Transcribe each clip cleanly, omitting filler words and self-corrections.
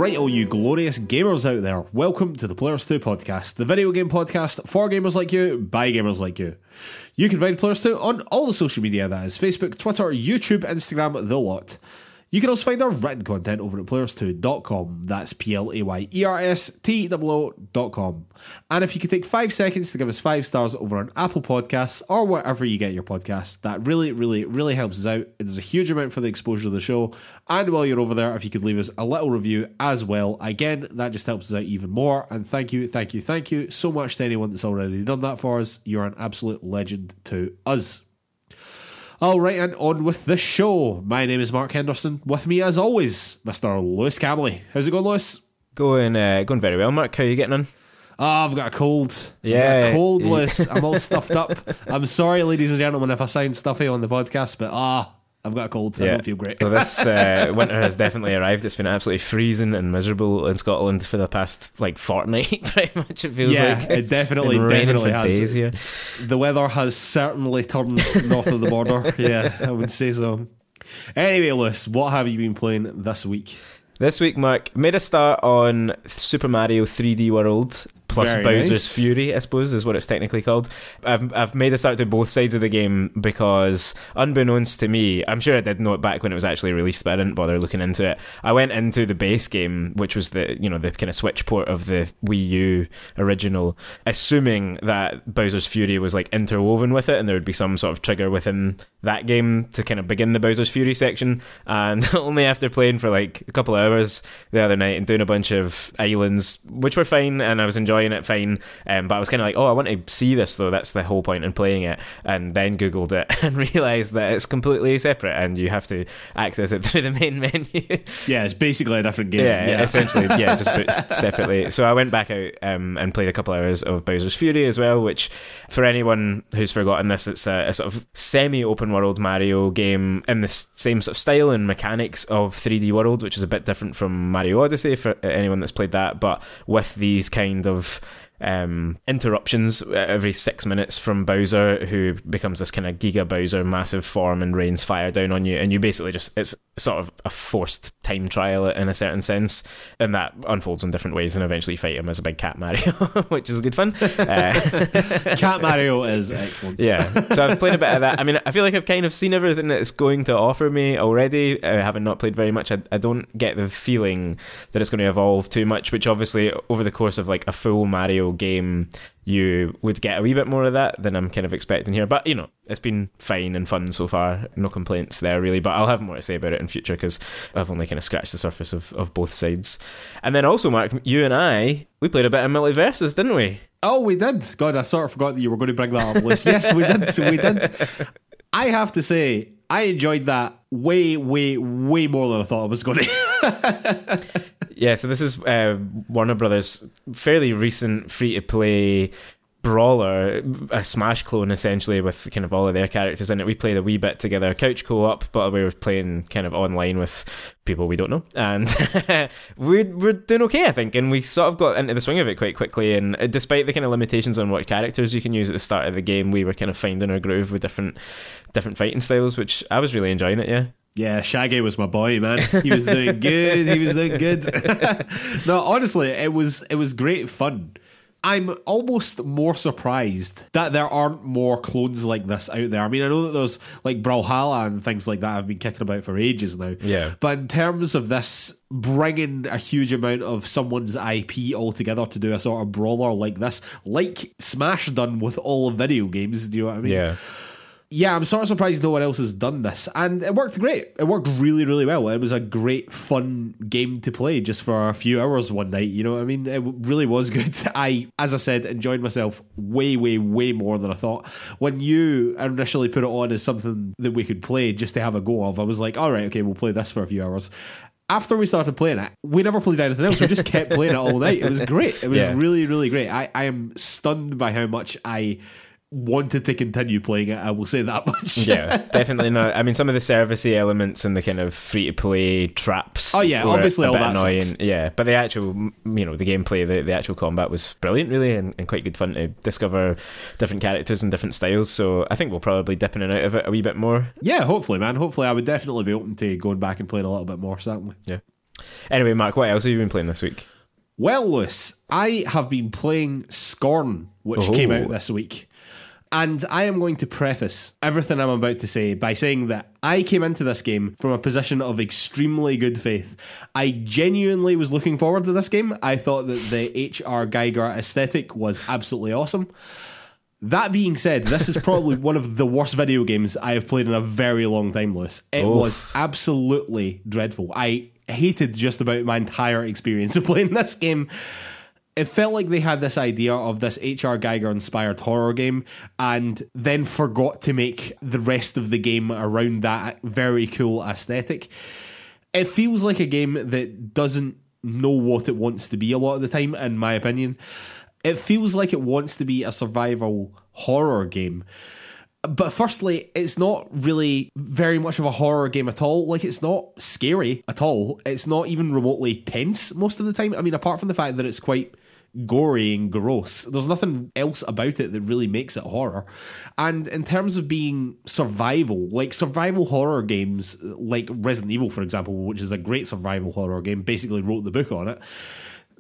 Right, all you glorious gamers out there, welcome to the PlayersToo Podcast, the video game podcast for gamers like you, by gamers like you. You can find PlayersToo on all the social media, that is Facebook, Twitter, YouTube, Instagram, the lot. You can also find our written content over at PlayersToo.com, that's PlayerSToo.com. And if you could take 5 seconds to give us 5 stars over on Apple Podcasts or wherever you get your podcasts, that really helps us out. It is a huge amount for the exposure of the show. And while you're over there, if you could leave us a little review as well, again, that just helps us out even more. And thank you so much to anyone that's already done that for us. You're an absolute legend to us. Alright, and on with the show. My name is Mark Henderson. With me, as always, Mr. Lewis Camley. How's it going, Lewis? Going very well, Mark. How are you getting on? Oh, I've got a cold. Yeah. I've got a cold, Lewis. I'm all stuffed up. I'm sorry, ladies and gentlemen, if I sound stuffy on the podcast, but I've got a cold, so I don't feel great. So this winter has definitely arrived. It's been absolutely freezing and miserable in Scotland for the past fortnight, pretty much. It feels like it definitely has. Days here. The weather has certainly turned north of the border. Yeah, I would say so. Anyway, Lewis, what have you been playing this week? This week, Mark, made a start on Super Mario 3D World plus Very Bowser's nice. Fury, I suppose, is what it's technically called. I've made a start to both sides of the game because, unbeknownst to me, I'm sure I did know it back when it was actually released, but I didn't bother looking into it. I went into the base game, which was the kind of Switch port of the Wii U original, assuming that Bowser's Fury was interwoven with it, and there would be some sort of trigger within that game to kind of begin the Bowser's Fury section. And only after playing for a couple of hours the other night and doing a bunch of islands, which were fine, and I was enjoying it fine, but I was kind of I want to see this though. That's the whole point in playing it. And then googled it and realised that it's completely separate and you have to access it through the main menu. Yeah, it's basically a different game. Yeah. Essentially, just put separately. So I went back out and played a couple hours of Bowser's Fury as well, which, for anyone who's forgotten this, it's a sort of semi-open world Mario game in the same sort of style and mechanics of 3D World, which is a bit different from Mario Odyssey for anyone that's played that, but with these kind of interruptions every 6 minutes from Bowser, who becomes this kind of Giga Bowser massive form and rains fire down on you, and you basically it's sort of a forced time trial in a certain sense, and that unfolds in different ways, and eventually you fight him as a big cat Mario, which is good fun. Cat Mario is excellent. Yeah, so I've played a bit of that. I mean, I feel like I've kind of seen everything that it's going to offer me already, having not played very much. I don't get the feeling that it's going to evolve too much, which obviously over the course of a full Mario game you would get a wee bit more of that than I'm kind of expecting here, but it's been fine and fun so far, no complaints there really, but I'll have more to say about it in future because I've only kind of scratched the surface of both sides. And then also, Mark, you and we played a bit of MultiVersus, didn't we? Oh, we did. God, I sort of forgot that you were going to bring that up, Liz. Yes, we did. I have to say, I enjoyed that way more than I thought I was going to. Yeah, so this is Warner Brothers' fairly recent free-to-play brawler, a Smash clone essentially, with kind of all of their characters in it. We played a wee bit together, couch co-op, but we were playing kind of online with people we don't know, and we're doing okay, I think, and we sort of got into the swing of it quite quickly, and despite the kind of limitations on what characters you can use at the start of the game, we were kind of finding our groove with different fighting styles, which I was really enjoying it. Yeah, Shaggy was my boy, man. He was doing good. No, honestly, it was great fun. I'm almost more surprised that there aren't more clones like this out there. I mean, I know that there's Brawlhalla and things like that I've been kicking about for ages now. Yeah. But in terms of this bringing a huge amount of someone's IP all together to do a sort of brawler like this, like Smash done with all of video games, do you know what I mean? Yeah. Yeah, I'm sort of surprised no one else has done this. And it worked great. It worked really, really well. It was a great, fun game to play just for a few hours one night. You know what I mean? It really was good. As I said, enjoyed myself way more than I thought. When you initially put it on as something that we could play just to have a go of, I was like, all right, okay, we'll play this for a few hours. After we started playing it, we never played anything else. We just kept playing it all night. It was great. It was really, really great. I am stunned by how much I wanted to continue playing it, I will say that much. Yeah, definitely not. I mean, some of the servicey elements and the kind of free-to-play traps. Oh yeah, obviously all that annoying. Sucks. Yeah, but the actual, the gameplay, the actual combat was brilliant, really, and quite good fun to discover different characters and different styles. So I think we'll probably dip in and out of it a wee bit more. Yeah, hopefully, man. Hopefully, I would definitely be open to going back and playing a little bit more, certainly. Yeah. Anyway, Mark, what else have you been playing this week? Well, Lewis, I have been playing Scorn, which came out this week. And I am going to preface everything I'm about to say by saying that I came into this game from a position of extremely good faith. I genuinely was looking forward to this game. I thought that the H.R. Giger aesthetic was absolutely awesome. That being said, this is probably one of the worst video games I have played in a very long time, Lewis. It was absolutely dreadful. I hated just about my entire experience of playing this game. It felt like they had this idea of this H.R. Giger-inspired horror game and then forgot to make the rest of the game around that very cool aesthetic. It feels like a game that doesn't know what it wants to be a lot of the time, in my opinion. It feels like it wants to be a survival horror game. But firstly, it's not really very much of a horror game at all. Like, it's not scary at all. It's not even remotely tense most of the time. I mean, apart from the fact that it's quite gory and gross, there's nothing else about it that really makes it horror. And in terms of being survival, like survival horror games like Resident Evil, for example, which is a great survival horror game, basically wrote the book on it.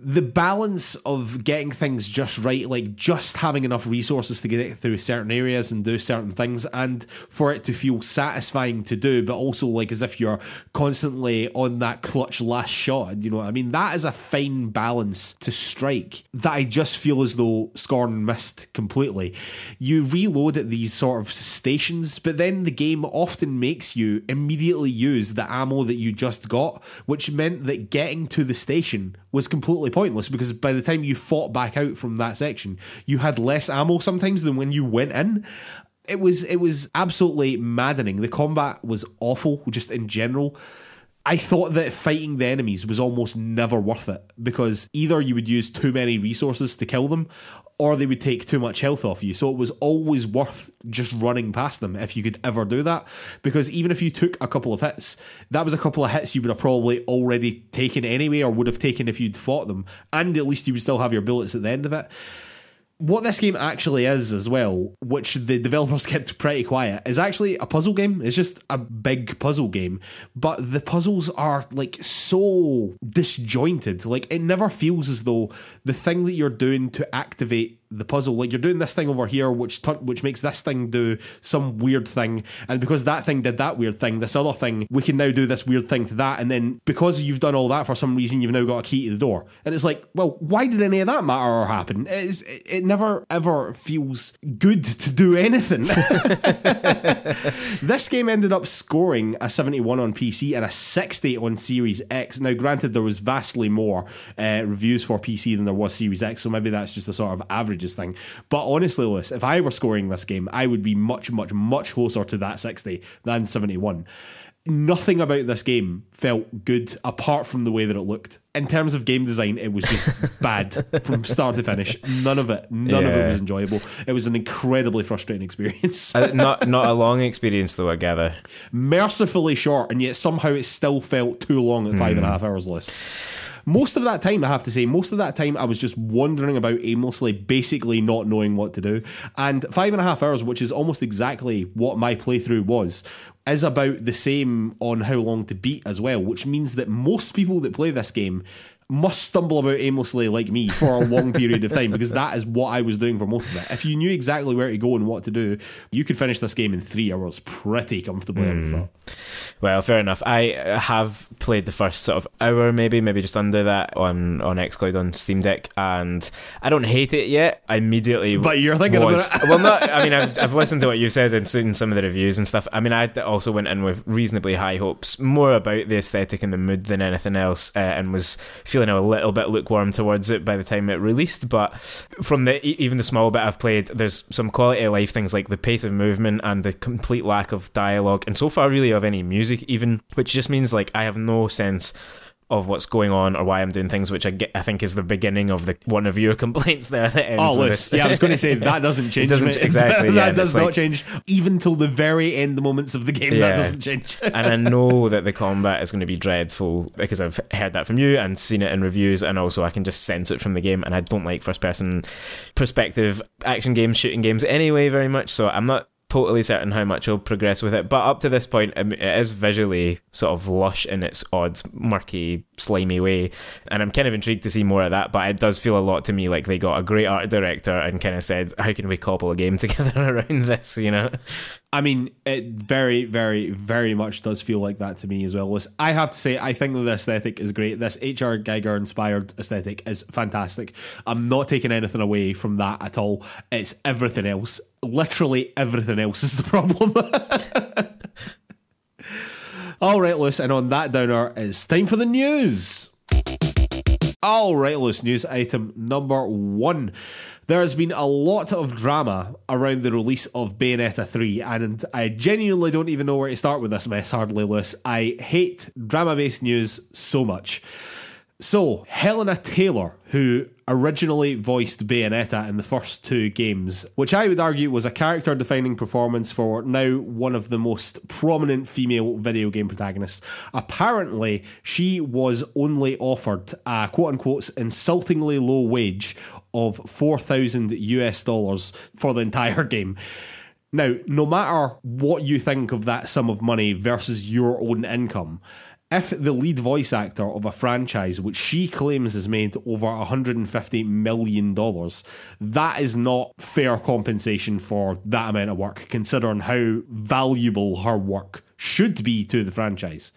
The balance of getting things just right, like just having enough resources to get through certain areas and do certain things, and for it to feel satisfying to do, but also like as if you're constantly on that clutch last shot, you know what I mean? That is a fine balance to strike that I just feel as though Scorn missed completely. You reload at these sort of stations, but then the game often makes you immediately use the ammo that you just got, which meant that getting to the station was completely pointless, because by the time you fought back out from that section, you had less ammo sometimes than when you went in. It was absolutely maddening. The combat was awful, just in general. I thought that fighting the enemies was almost never worth it, because either you would use too many resources to kill them, or they would take too much health off you. So it was always worth just running past them if you could ever do that, because even if you took a couple of hits, that was a couple of hits you would have probably already taken anyway, or would have taken if you'd fought them, and at least you would still have your bullets at the end of it. What this game actually is as well, which the developers kept pretty quiet, is actually a puzzle game. It's just a big puzzle game, but the puzzles are like so disjointed. Like, it never feels as though the thing that you're doing to activate the puzzle, like you're doing this thing over here which makes this thing do some weird thing, and because that thing did that weird thing, this other thing, we can now do this weird thing to that, and then because you've done all that, for some reason you've now got a key to the door, and it's like, well, why did any of that matter or happen? It never ever feels good to do anything. This game ended up scoring a 71 on PC and a 60 on Series X. Now granted, there was vastly more reviews for PC than there was Series X, so maybe that's just a sort of average thing. But honestly, Lewis, if I were scoring this game, I would be much, much, much closer to that 60 than 71. Nothing about this game felt good apart from the way that it looked. In terms of game design, it was just bad from start to finish. None of it was enjoyable. It was an incredibly frustrating experience. Not a long experience though, I gather. Mercifully short, and yet somehow it still felt too long at 5.5 hours, Lewis. Most of that time, I have to say, I was just wandering about aimlessly, basically not knowing what to do. And 5.5 hours, which is almost exactly what my playthrough was, is about the same on how long to beat as well, which means that most people that play this game must stumble about aimlessly like me for a long period of time, because that is what I was doing for most of it. If you knew exactly where to go and what to do, you could finish this game in 3 hours pretty comfortably, I would have thought. Well, fair enough. I have played the first sort of hour, maybe just under that on xCloud on Steam Deck, and I don't hate it yet. I immediately But you're thinking about it. Well, not. I mean, I've listened to what you've said and seen some of the reviews and stuff. I mean, I also went in with reasonably high hopes, more about the aesthetic and the mood than anything else, and was feeling a little bit lukewarm towards it by the time it released. But from even the small bit I've played, there's some quality of life things like the pace of movement and the complete lack of dialogue, and so far really of any music even, which just means like I have no sense of what's going on or why I'm doing things, which I think is the beginning of one of your complaints there that ends with this. Yeah, I was going to say that doesn't change. Exactly. That does not change even till the very end moments of the game. Yeah. That doesn't change. And I know that the combat is going to be dreadful because I've heard that from you and seen it in reviews, and also I can just sense it from the game, and I don't like first person perspective action games, shooting games anyway very much, so I'm not totally certain how much he'll progress with it, but up to this point, it is visually sort of lush in its odd, murky, slimy way, and I'm kind of intrigued to see more of that, but it does feel a lot to me like they got a great art director and kind of said, how can we cobble a game together around this, you know? I mean, it very, very, very much does feel like that to me as well. Listen, I have to say, I think the aesthetic is great. This H.R. Geiger-inspired aesthetic is fantastic. I'm not taking anything away from that at all. It's everything else. Literally everything else is the problem. All right, Lewis, and on that downer, it's time for the news. All right, Lewis, news item number 1. There has been a lot of drama around the release of Bayonetta 3, and I genuinely don't even know where to start with this mess, hardly, Lewis. I hate drama-based news so much. So, Helena Taylor, who originally voiced Bayonetta in the first 2 games, which I would argue was a character-defining performance for now one of the most prominent female video game protagonists. Apparently, she was only offered a quote-unquote insultingly low wage of $4,000 for the entire game. Now, no matter what you think of that sum of money versus your own income, if the lead voice actor of a franchise, which she claims has made over $150 million, that is not fair compensation for that amount of work, considering how valuable her work should be to the franchise.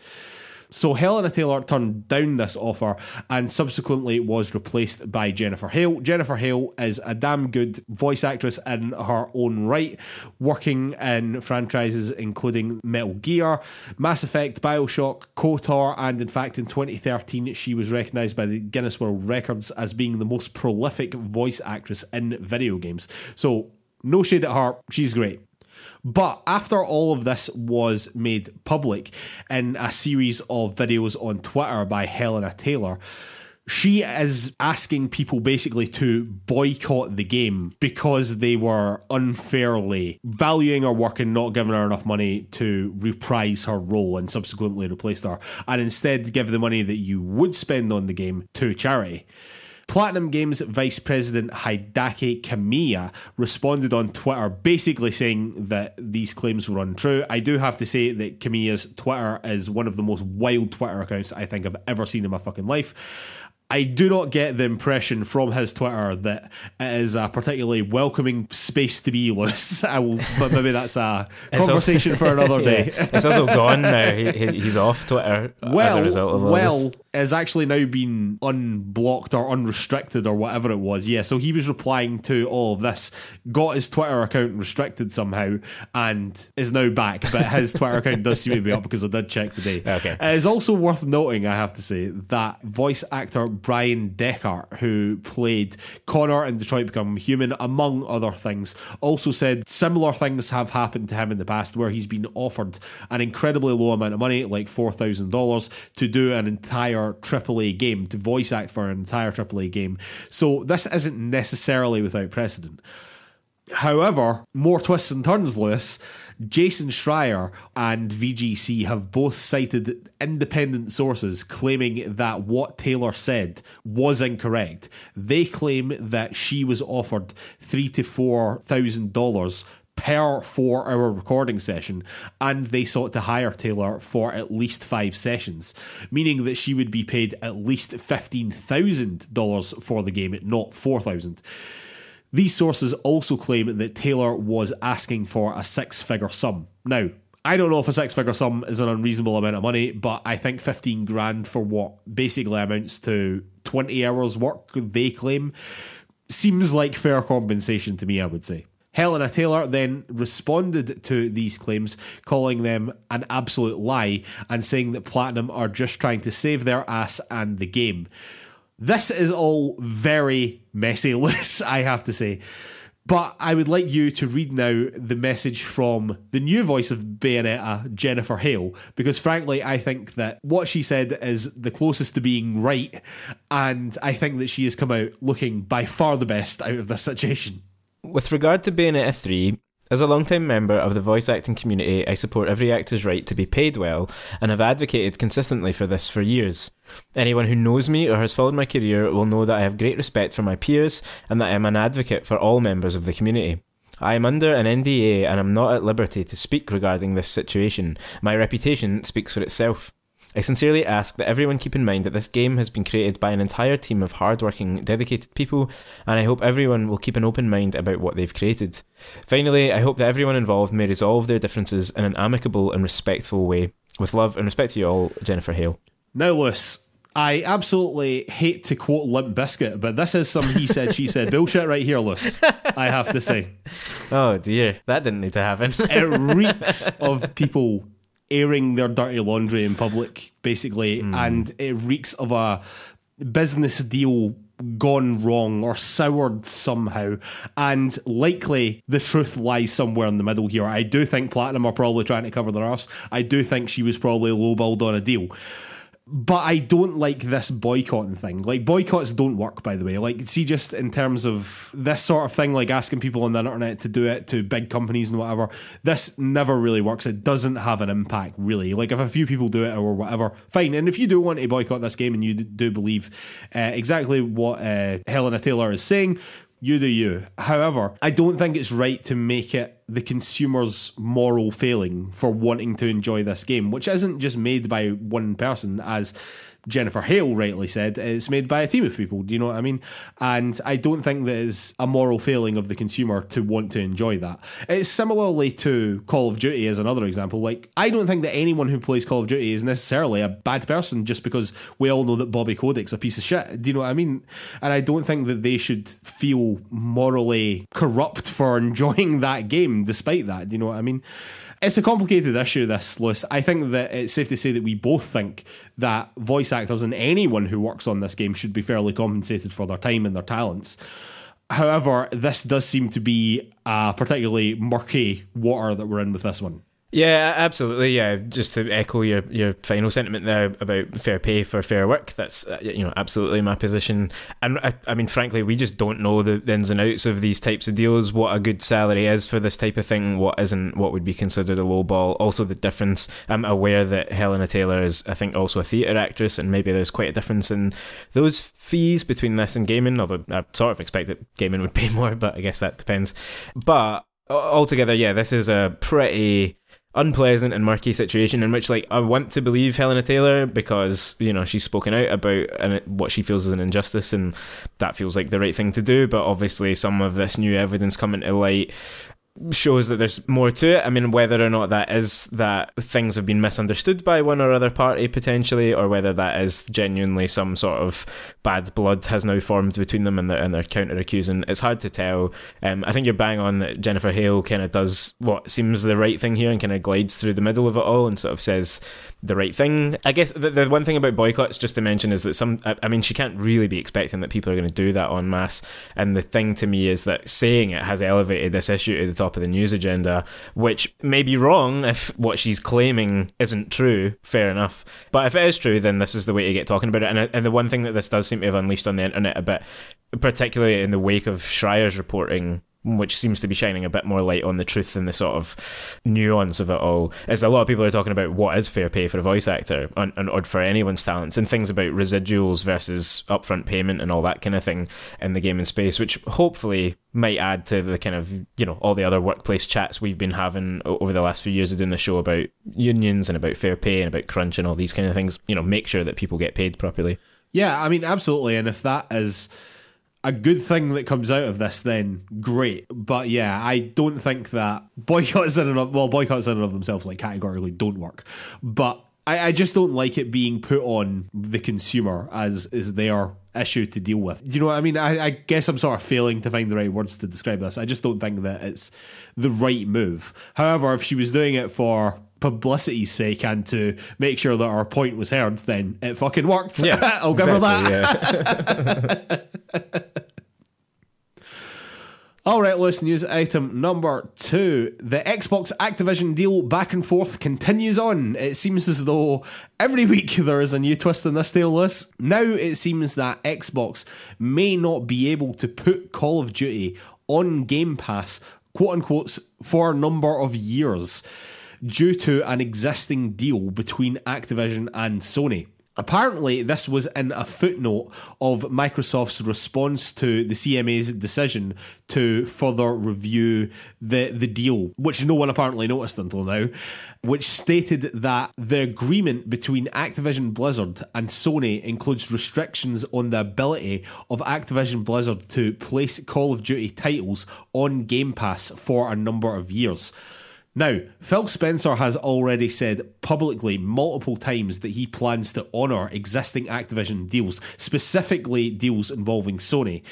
So Helena Taylor turned down this offer and subsequently was replaced by Jennifer Hale. Jennifer Hale is a damn good voice actress in her own right, working in franchises including Metal Gear, Mass Effect, Bioshock, KOTOR, and in fact in 2013 she was recognised by the Guinness World Records as being the most prolific voice actress in video games. So no shade at her, she's great. But after all of this was made public in a series of videos on Twitter by Helena Taylor, she is asking people basically to boycott the game because they were unfairly valuing her work and not giving her enough money to reprise her role and subsequently replaced her, and instead give the money that you would spend on the game to charity. Platinum Games Vice President Hideki Kamiya responded on Twitter basically saying that these claims were untrue. I do have to say that Kamiya's Twitter is one of the most wild Twitter accounts I think I've ever seen in my fucking life. I do not get the impression from his Twitter that it is a particularly welcoming space to be, Lewis. But maybe that's a conversation for another day. Yeah. It's also gone now. He's off Twitter as a result of all this. Has actually now been unblocked or unrestricted or whatever it was. Yeah, so he was replying to all of this, got his Twitter account restricted somehow, and is now back. But his Twitter account does seem to be up because I did check today. Okay. It is also worth noting, I have to say, that voice actor Brian Deckard, who played Connor in Detroit Become Human, among other things, also said similar things have happened to him in the past where he's been offered an incredibly low amount of money, like $4,000, to do an entire AAA game, to voice act for an entire AAA game. So this isn't necessarily without precedent. However, more twists and turns, Lewis. Jason Schreier and VGC have both cited independent sources claiming that what Taylor said was incorrect. They claim that she was offered $3,000 to $4,000 per 4-hour recording session, and they sought to hire Taylor for at least 5 sessions, meaning that she would be paid at least $15,000 for the game, not $4,000. These sources also claim that Taylor was asking for a 6-figure sum. Now, I don't know if a 6-figure sum is an unreasonable amount of money, but I think 15 grand for what basically amounts to 20 hours work, they claim, seems like fair compensation to me, I would say. Helena Taylor then responded to these claims, calling them an absolute lie and saying that Platinum are just trying to save their ass and the game. This is all very messy, Liz, I have to say. But I would like you to read now the message from the new voice of Bayonetta, Jennifer Hale, because frankly, I think that what she said is the closest to being right, and I think that she has come out looking by far the best out of this situation. With regard to Bayonetta 3, as a long-time member of the voice acting community, I support every actor's right to be paid well, and have advocated consistently for this for years. Anyone who knows me or has followed my career will know that I have great respect for my peers, and that I am an advocate for all members of the community. I am under an NDA and am not at liberty to speak regarding this situation. My reputation speaks for itself. I sincerely ask that everyone keep in mind that this game has been created by an entire team of hard-working, dedicated people, and I hope everyone will keep an open mind about what they've created. Finally, I hope that everyone involved may resolve their differences in an amicable and respectful way. With love and respect to you all, Jennifer Hale. Now, Lewis, I absolutely hate to quote Limp Bizkit, but this is some he said, she said bullshit right here, Lewis, I have to say. Oh dear, that didn't need to happen. It reeks of people airing their dirty laundry in public, basically, and it reeks of a business deal gone wrong or soured somehow, and likely the truth lies somewhere in the middle here. I do think Platinum are probably trying to cover their arse. I do think she was probably lowballed on a deal. But I don't like this boycotting thing. Like, boycotts don't work, by the way. Like, see, just in terms of this sort of thing, like asking people on the internet to do it to big companies and whatever, this never really works. It doesn't have an impact, really. Like, if a few people do it or whatever, fine. And if you do want to boycott this game and you do believe exactly what Helena Taylor is saying, you do you. However, I don't think it's right to make it the consumer's moral failing for wanting to enjoy this game, which isn't just made by one person, as Jennifer Hale rightly said. It's made by a team of people, do you know what I mean? And I don't think that is a moral failing of the consumer to want to enjoy that. It's similarly to Call of Duty as another example. Like, I don't think that anyone who plays Call of Duty is necessarily a bad person just because we all know that Bobby Kotick's a piece of shit, do you know what I mean? And I don't think that they should feel morally corrupt for enjoying that game despite that, do you know what I mean? It's a complicated issue, this, Lewis. I think that it's safe to say that we both think that voice actors and anyone who works on this game should be fairly compensated for their time and their talents. However, this does seem to be a particularly murky water that we're in with this one. Yeah, absolutely. Yeah, just to echo your final sentiment there about fair pay for fair work. That's absolutely my position. And I mean, frankly, we just don't know the ins and outs of these types of deals. What a good salary is for this type of thing. What isn't. What would be considered a low ball. Also, the difference. I'm aware that Helena Taylor is, I think, also a theatre actress, and maybe there's quite a difference in those fees between this and gaming. Although I sort of expect that gaming would pay more, but I guess that depends. But altogether, yeah, this is a pretty unpleasant and murky situation in which, like, I want to believe Helena Taylor because, she's spoken out about what she feels is an injustice, and that feels like the right thing to do. But obviously some of this new evidence coming to light shows that there's more to it. I mean, whether or not that is that things have been misunderstood by one or other party potentially, or whether that is genuinely some sort of bad blood has now formed between them and they're counter-accusing, it's hard to tell. I think you're bang on that Jennifer Hale kind of does what seems the right thing here and kind of glides through the middle of it all and sort of says the right thing. I guess the one thing about boycotts, just to mention, is that she can't really be expecting that people are going to do that en masse. And the thing to me is that saying it has elevated this issue to the top of the news agenda, which may be wrong if what she's claiming isn't true. Fair enough. But if it is true, then this is the way to get talking about it. And the one thing that this does seem to have unleashed on the internet a bit, particularly in the wake of Schreier's reporting, which seems to be shining a bit more light on the truth and the sort of nuance of it all, is a lot of people are talking about what is fair pay for a voice actor or for anyone's talents, and things about residuals versus upfront payment and all that kind of thing in the gaming space, which hopefully might add to the kind of, all the other workplace chats we've been having over the last few years of doing the show about unions and about fair pay and about crunch and all these kind of things. Make sure that people get paid properly. Yeah, I mean, absolutely. And if that is a good thing that comes out of this, then great. But yeah, I don't think that boycotts in and of themselves, like, categorically don't work. But I just don't like it being put on the consumer as their issue to deal with. You know what I mean? I guess I'm sort of failing to find the right words to describe this. I just don't think that it's the right move. However, if she was doing it for publicity's sake and to make sure that our point was heard, then it fucking worked. Yeah, I'll give her that. Yeah. Alright, Lewis, news item number 2. The Xbox Activision deal back and forth continues on. It seems as though every week there is a new twist in this tale, Lewis. Now it seems that Xbox may not be able to put Call of Duty on Game Pass, quote unquote, for a number of years due to an existing deal between Activision and Sony. Apparently, this was in a footnote of Microsoft's response to the CMA's decision to further review the deal, which no one apparently noticed until now, which stated that the agreement between Activision Blizzard and Sony includes restrictions on the ability of Activision Blizzard to place Call of Duty titles on Game Pass for a number of years. Now, Phil Spencer has already said publicly multiple times that he plans to honour existing Activision deals, specifically deals involving Sony.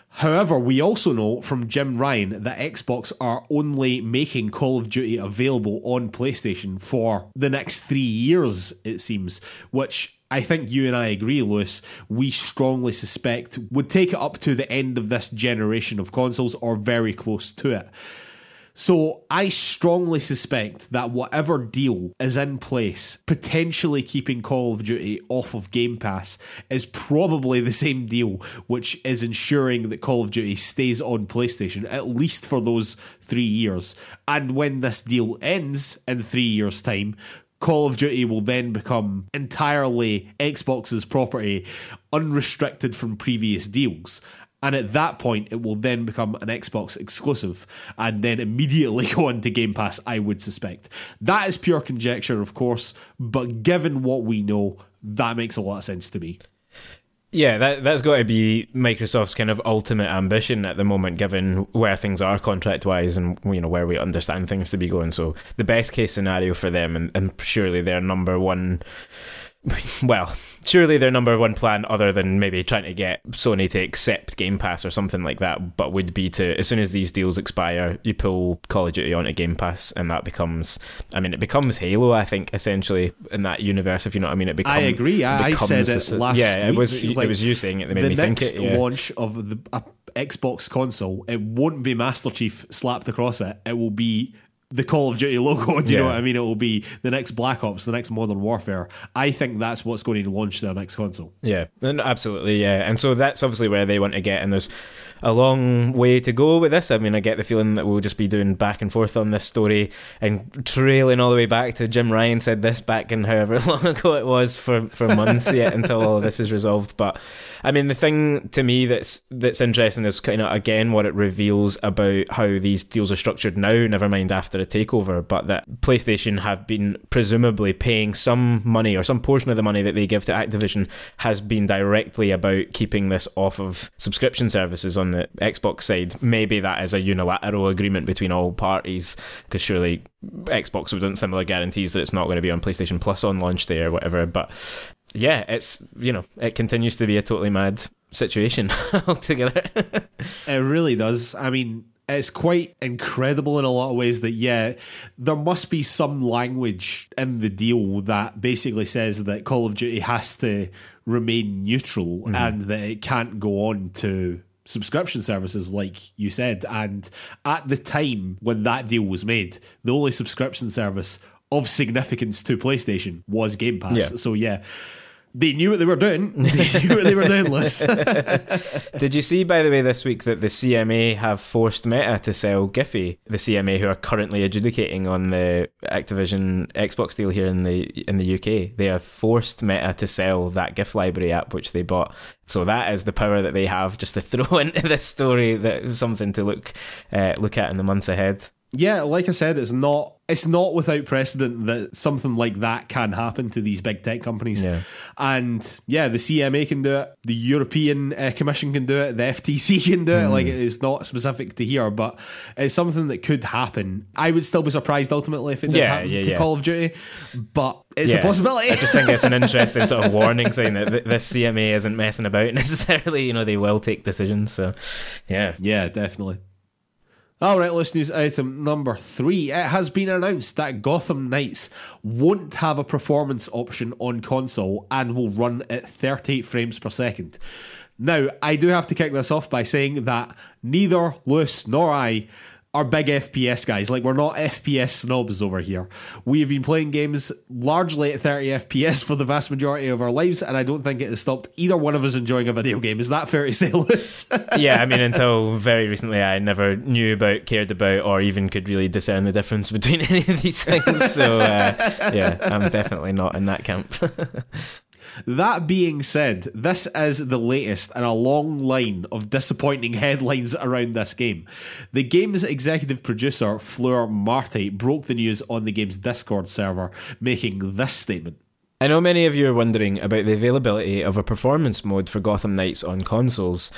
However, we also know from Jim Ryan that Xbox are only making Call of Duty available on PlayStation for the next 3 years, it seems, which I think you and I agree, Lewis, we strongly suspect would take it up to the end of this generation of consoles or very close to it. So I strongly suspect that whatever deal is in place, potentially keeping Call of Duty off of Game Pass, is probably the same deal which is ensuring that Call of Duty stays on PlayStation, at least for those 3 years. And when this deal ends in 3 years' time, Call of Duty will then become entirely Xbox's property, unrestricted from previous deals. And at that point, it will then become an Xbox exclusive and then immediately go into Game Pass, I would suspect. That is pure conjecture, of course, but given what we know, that makes a lot of sense to me. Yeah, that's got to be Microsoft's kind of ultimate ambition at the moment, given where things are contract-wise and, you know, where we understand things to be going. So the best case scenario for them, and surely their number one... Well, surely their number one plan, other than maybe trying to get Sony to accept Game Pass or something like that, but would be to, as soon as these deals expire, you pull Call of Duty onto Game Pass, and that becomes, I mean, it becomes Halo, I think, essentially, in that universe, if you know what I mean. It becomes, I agree. I said it last week. Yeah, it was you saying it that made me think it. The next launch of the Xbox console, it won't be Master Chief slapped across it. It will be the Call of Duty logo, do you know what I mean? It will be the next Black Ops, the next Modern Warfare. I think that's what's going to launch their next console. Yeah, absolutely, yeah. And so that's obviously where they want to get, and there's a long way to go with this. I mean, I get the feeling that we'll just be doing back and forth on this story and trailing all the way back to Jim Ryan said this back in however long ago it was for months yet until all of this is resolved. But I mean, the thing to me that's interesting is kind of, again, what it reveals about how these deals are structured now, never mind after a takeover, but that PlayStation have been presumably paying some money, or some portion of the money that they give to Activision has been directly about keeping this off of subscription services on the Xbox side. Maybe that is a unilateral agreement between all parties, because surely Xbox would want similar guarantees that it's not going to be on PlayStation Plus on launch day or whatever. But yeah, it's, you know, it continues to be a totally mad situation altogether. It really does. I mean, it's quite incredible in a lot of ways that, yeah, there must be some language in the deal that basically says that Call of Duty has to remain neutral and that it can't go on to subscription services, like you said. And at the time when that deal was made, the only subscription service of significance to PlayStation was Game Pass. Yeah. So, yeah. They knew what they were doing. Liz. Did you see, by the way, this week that the CMA have forced Meta to sell Giphy? The CMA, who are currently adjudicating on the Activision Xbox deal here in the UK, they have forced Meta to sell that GIF library app which they bought. So that is the power that they have, just to throw into this story. That is something to look at in the months ahead. Yeah, like I said, it's not without precedent that something like that can happen to these big tech companies. Yeah. And yeah, the CMA can do it, the European Commission can do it, the FTC can do it. Like, it is not specific to here, but it's something that could happen. I would still be surprised ultimately if it did happen to Call of Duty, but it's a possibility. I just think it's an interesting sort of warning sign that this CMA isn't messing about necessarily. You know, they will take decisions. So yeah. Yeah, definitely. Alright, listeners, item number 3. It has been announced that Gotham Knights won't have a performance option on console and will run at 30 frames per second. Now, I do have to kick this off by saying that neither Lewis nor I are big FPS guys. Like, we're not FPS snobs over here. We have been playing games largely at 30 FPS for the vast majority of our lives, and I don't think it has stopped either one of us enjoying a video game. Is that fair to say, Lewis? Yeah, I mean, until very recently, I never knew about, cared about, or even could really discern the difference between any of these things. So, yeah, I'm definitely not in that camp. That being said, this is the latest in a long line of disappointing headlines around this game. The game's executive producer, Fleur Marty, broke the news on the game's Discord server, making this statement. I know many of you are wondering about the availability of a performance mode for Gotham Knights on consoles.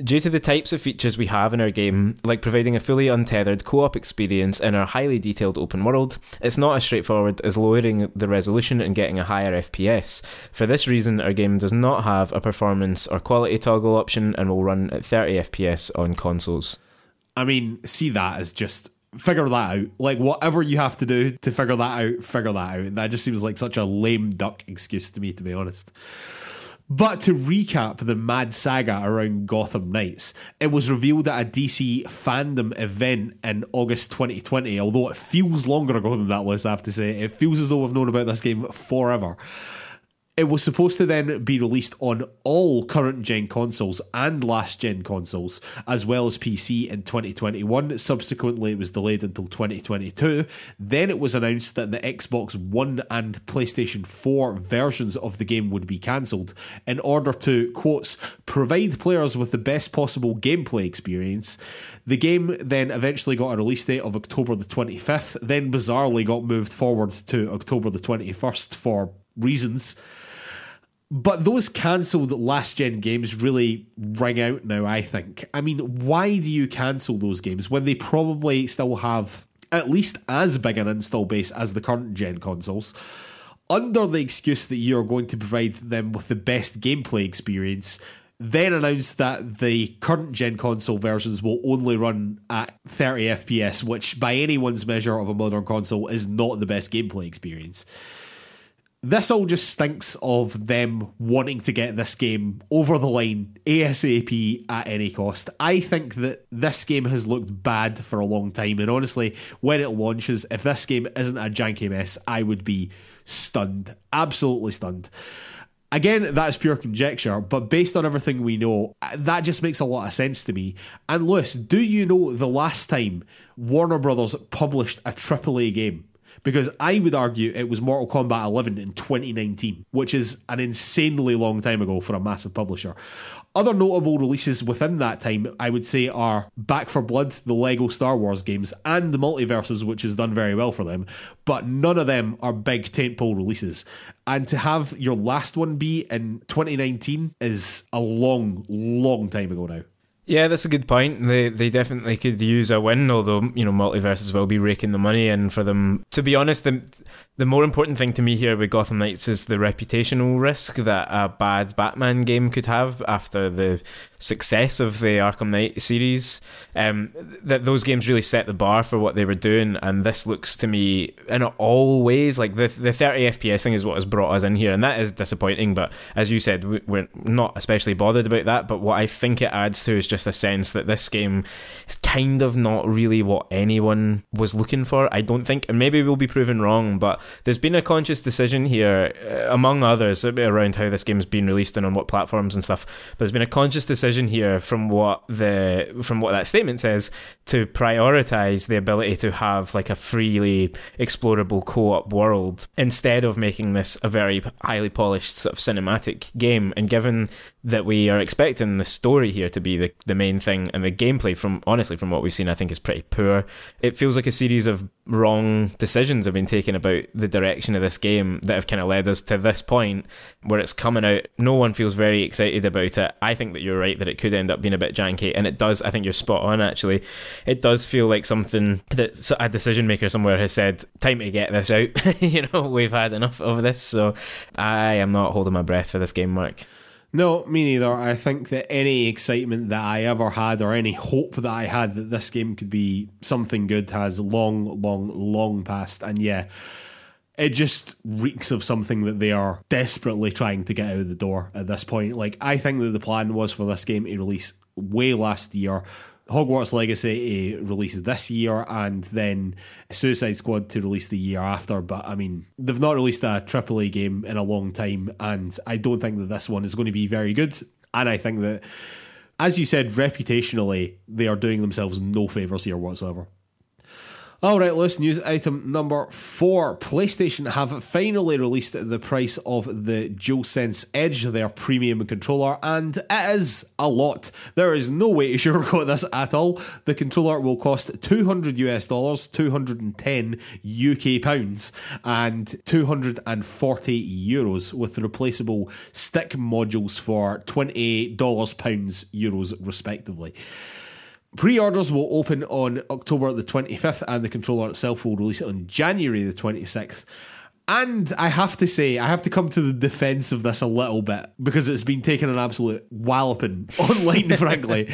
Due to the types of features we have in our game, like providing a fully untethered co-op experience in our highly detailed open world, it's not as straightforward as lowering the resolution and getting a higher FPS. For this reason, our game does not have a performance or quality toggle option and will run at 30 FPS on consoles. I mean, see that as just... figure that out. Like, whatever you have to do to figure that out, figure that out. That just seems like such a lame duck excuse to me, to be honest. But to recap the mad saga around Gotham Knights, it was revealed at a DC fandom event in August 2020, although it feels longer ago than that, Liz, I have to say. It feels as though we've known about this game forever. It was supposed to then be released on all current-gen consoles and last-gen consoles, as well as PC in 2021. Subsequently, it was delayed until 2022. Then it was announced that the Xbox One and PlayStation 4 versions of the game would be cancelled in order to, quotes, provide players with the best possible gameplay experience. The game then eventually got a release date of October the 25th, then bizarrely got moved forward to October the 21st for reasons. But those cancelled last-gen games really ring out now, I think. I mean, why do you cancel those games when they probably still have at least as big an install base as the current-gen consoles, under the excuse that you're going to provide them with the best gameplay experience, then announce that the current-gen console versions will only run at 30 FPS, which by anyone's measure of a modern console is not the best gameplay experience. This all just stinks of them wanting to get this game over the line ASAP at any cost. I think that this game has looked bad for a long time, and honestly, when it launches, if this game isn't a janky mess, I would be stunned. Absolutely stunned. Again, that is pure conjecture, but based on everything we know, that just makes a lot of sense to me. And Lewis, do you know the last time Warner Brothers published a AAA game? Because I would argue it was Mortal Kombat 11 in 2019, which is an insanely long time ago for a massive publisher. Other notable releases within that time, I would say, are Back 4 Blood, the Lego Star Wars games, and the MultiVersus, which has done very well for them, but none of them are big tentpole releases. And to have your last one be in 2019 is a long, long time ago now. Yeah, that's a good point. They definitely could use a win, although, MultiVersus will be raking the money in for them. To be honest, the more important thing to me here with Gotham Knights is the reputational risk that a bad Batman game could have after the success of the Arkham Knight series. That those games really set the bar for what they were doing, and this looks to me, in all ways, like the 30 FPS thing is what has brought us in here, and that is disappointing, but as you said, we're not especially bothered about that, but what I think it adds to is just a sense that this game is kind of not really what anyone was looking for, I don't think, and maybe we'll be proven wrong, but there's been a conscious decision here, among others, around how this game's been released and on what platforms and stuff, but there's been a conscious decision here from what that statement says to prioritize the ability to have like a freely explorable co-op world instead of making this a very highly polished sort of cinematic game. And given that we are expecting the story here to be the main thing, and the gameplay from what we've seen I think is pretty poor, it feels like a series of wrong decisions have been taken about the direction of this game that have kind of led us to this point where it's coming out. No one feels very excited about it. I think that you're right that it could end up being a bit janky, and it does. I think you're spot on, actually. It does feel like something that a decision maker somewhere has said, time to get this out. We've had enough of this, so I am not holding my breath for this game, Mark. No, me neither. I think that any excitement that I ever had, or any hope that I had that this game could be something good, has long passed. And yeah, it just reeks of something that they are desperately trying to get out of the door at this point. Like, I think that the plan was for this game to release way last year, Hogwarts Legacy to release this year, and then Suicide Squad to release the year after. But I mean, they've not released a AAA game in a long time, and I don't think that this one is going to be very good. And I think that, as you said, reputationally, they are doing themselves no favours here whatsoever. Alright, Lewis, news item number 4. PlayStation have finally released the price of the Dualsense Edge, their premium controller, and it is a lot. There is no way to sugarcoat this at all. The controller will cost $200, 210 UK pounds, and 240 euros, with the replaceable stick modules for $28, pounds, euros, respectively. Pre-orders will open on October the 25th, and the controller itself will release it on January the 26th. And I have to say, I have to come to the defence of this a little bit, because it's been taking an absolute walloping online, frankly.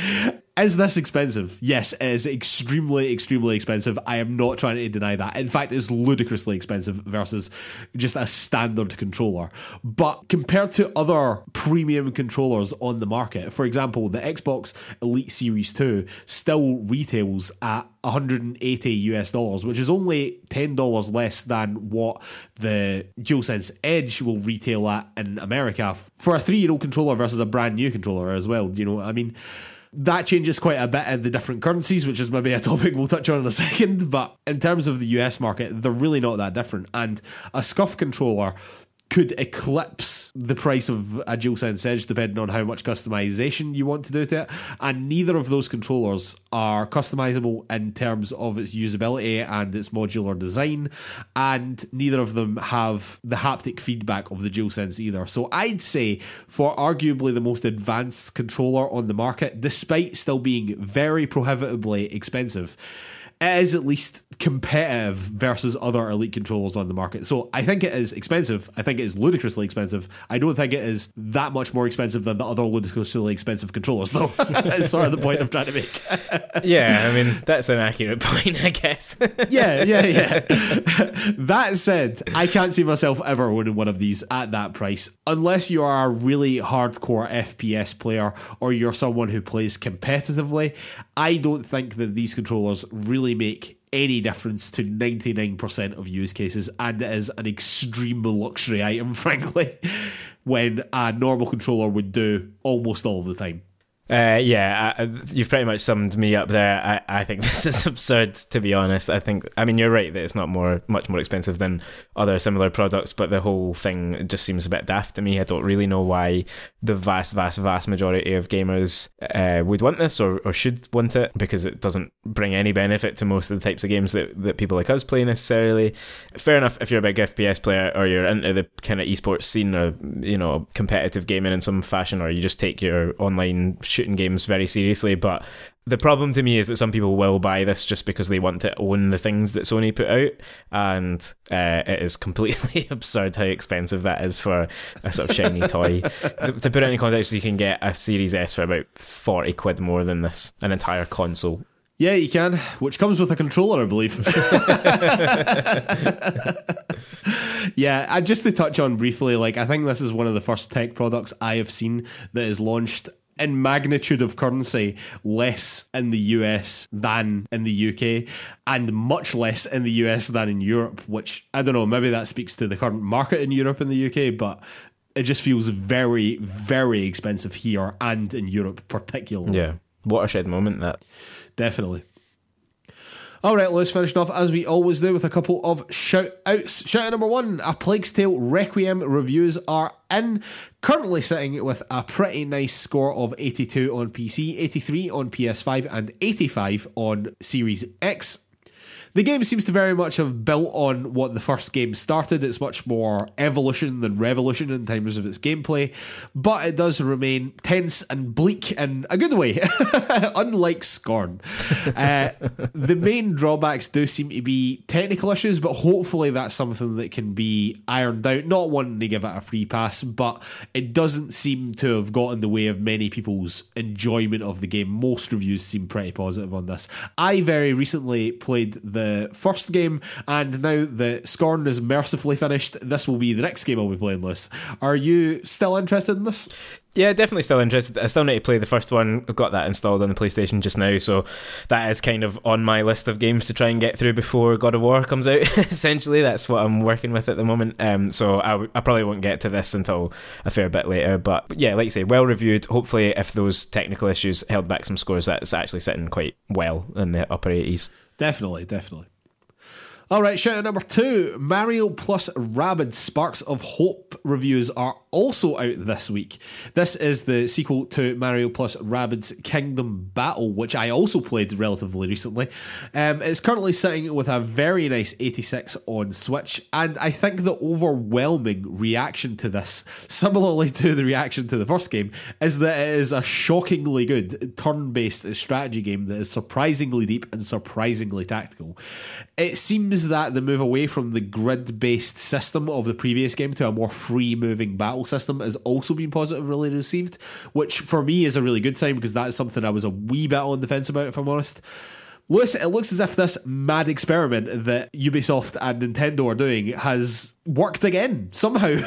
Is this expensive? Yes, it is extremely, extremely expensive. I am not trying to deny that. In fact, it's ludicrously expensive versus just a standard controller. But compared to other premium controllers on the market, for example, the Xbox Elite Series 2 still retails at $180, which is only $10 less than what the DualSense Edge will retail at in America for a 3-year-old controller versus a brand new controller as well. You know, I mean, that changes quite a bit in the different currencies, which is maybe a topic we'll touch on in a second. But in terms of the US market, they're really not that different. And a SCUF controller could eclipse the price of a DualSense Edge depending on how much customization you want to do to it. And neither of those controllers are customizable in terms of its usability and its modular design, and neither of them have the haptic feedback of the DualSense either. So I'd say for arguably the most advanced controller on the market, despite still being very prohibitively expensive, it is at least competitive versus other Elite controllers on the market. So I think it is expensive. I think it is ludicrously expensive. I don't think it is that much more expensive than the other ludicrously expensive controllers, though. It's sort of the point I'm trying to make. Yeah, I mean, that's an accurate point, I guess. Yeah. That said, I can't see myself ever owning one of these at that price, unless you are a really hardcore FPS player or you're someone who plays competitively. I don't think that these controllers really make any difference to 99% of use cases, and it is an extreme luxury item, frankly, when a normal controller would do almost all of the time. You've pretty much summed me up there. I think this is absurd, to be honest. I mean, you're right that it's not much more expensive than other similar products, but the whole thing just seems a bit daft to me. I don't really know why the vast majority of gamers would want this or should want it, because it doesn't bring any benefit to most of the types of games that people like us play necessarily. Fair enough if you're a big FPS player or you're into the kind of esports scene or, you know, competitive gaming in some fashion, or you just take your online shooting games very seriously. But the problem to me is that some people will buy this just because they want to own the things that Sony put out, and it is completely absurd how expensive that is for a sort of shiny toy. To put it in context, you can get a Series S for about 40 quid more than this, an entire console. Yeah, you can, which comes with a controller, I believe. Yeah, just to touch on briefly, like, I think this is one of the first tech products I have seen that is launched in magnitude of currency less in the US than in the UK, and much less in the US than in Europe, which, I don't know, maybe that speaks to the current market in Europe and the UK, but it just feels very, very expensive here and in Europe particularly. Yeah, watershed moment, that. Definitely. Alright, let's finish off as we always do with a couple of shout-outs. Shout-out number 1, A Plague's Tale Requiem reviews are in. Currently sitting with a pretty nice score of 82 on PC, 83 on PS5 and 85 on Series X. The game seems to very much have built on what the first game started. It's much more evolution than revolution in terms of its gameplay, but it does remain tense and bleak in a good way, unlike Scorn. The main drawbacks do seem to be technical issues, but hopefully that's something that can be ironed out. Not wanting to give it a free pass, but it doesn't seem to have got in the way of many people's enjoyment of the game. Most reviews seem pretty positive on this. I very recently played the first game, and now that Scorn is mercifully finished, this will be the next game I'll be playing, Lewis. Are you still interested in this? Yeah, definitely still interested. I still need to play the first one. I've got that installed on the PlayStation just now, so that is kind of on my list of games to try and get through before God of War comes out. Essentially, that's what I'm working with at the moment. So I probably won't get to this until a fair bit later. But yeah, like you say, well reviewed. Hopefully, if those technical issues held back some scores, that's actually sitting quite well in the upper 80s. Definitely. All right, shout out number 2. Mario plus Rabbids Sparks of Hope reviews are also out this week. This is the sequel to Mario plus Rabbids Kingdom Battle, which I also played relatively recently. It's currently sitting with a very nice 86 on Switch, and I think the overwhelming reaction to this, similarly to the reaction to the first game, is that it is a shockingly good turn-based strategy game that is surprisingly deep and surprisingly tactical. It seems that the move away from the grid-based system of the previous game to a more free-moving battle system has also been positively received, which for me is a really good sign because that's something I was a wee bit on the fence about, if I'm honest. Lewis, it looks as if this mad experiment that Ubisoft and Nintendo are doing has worked again, somehow.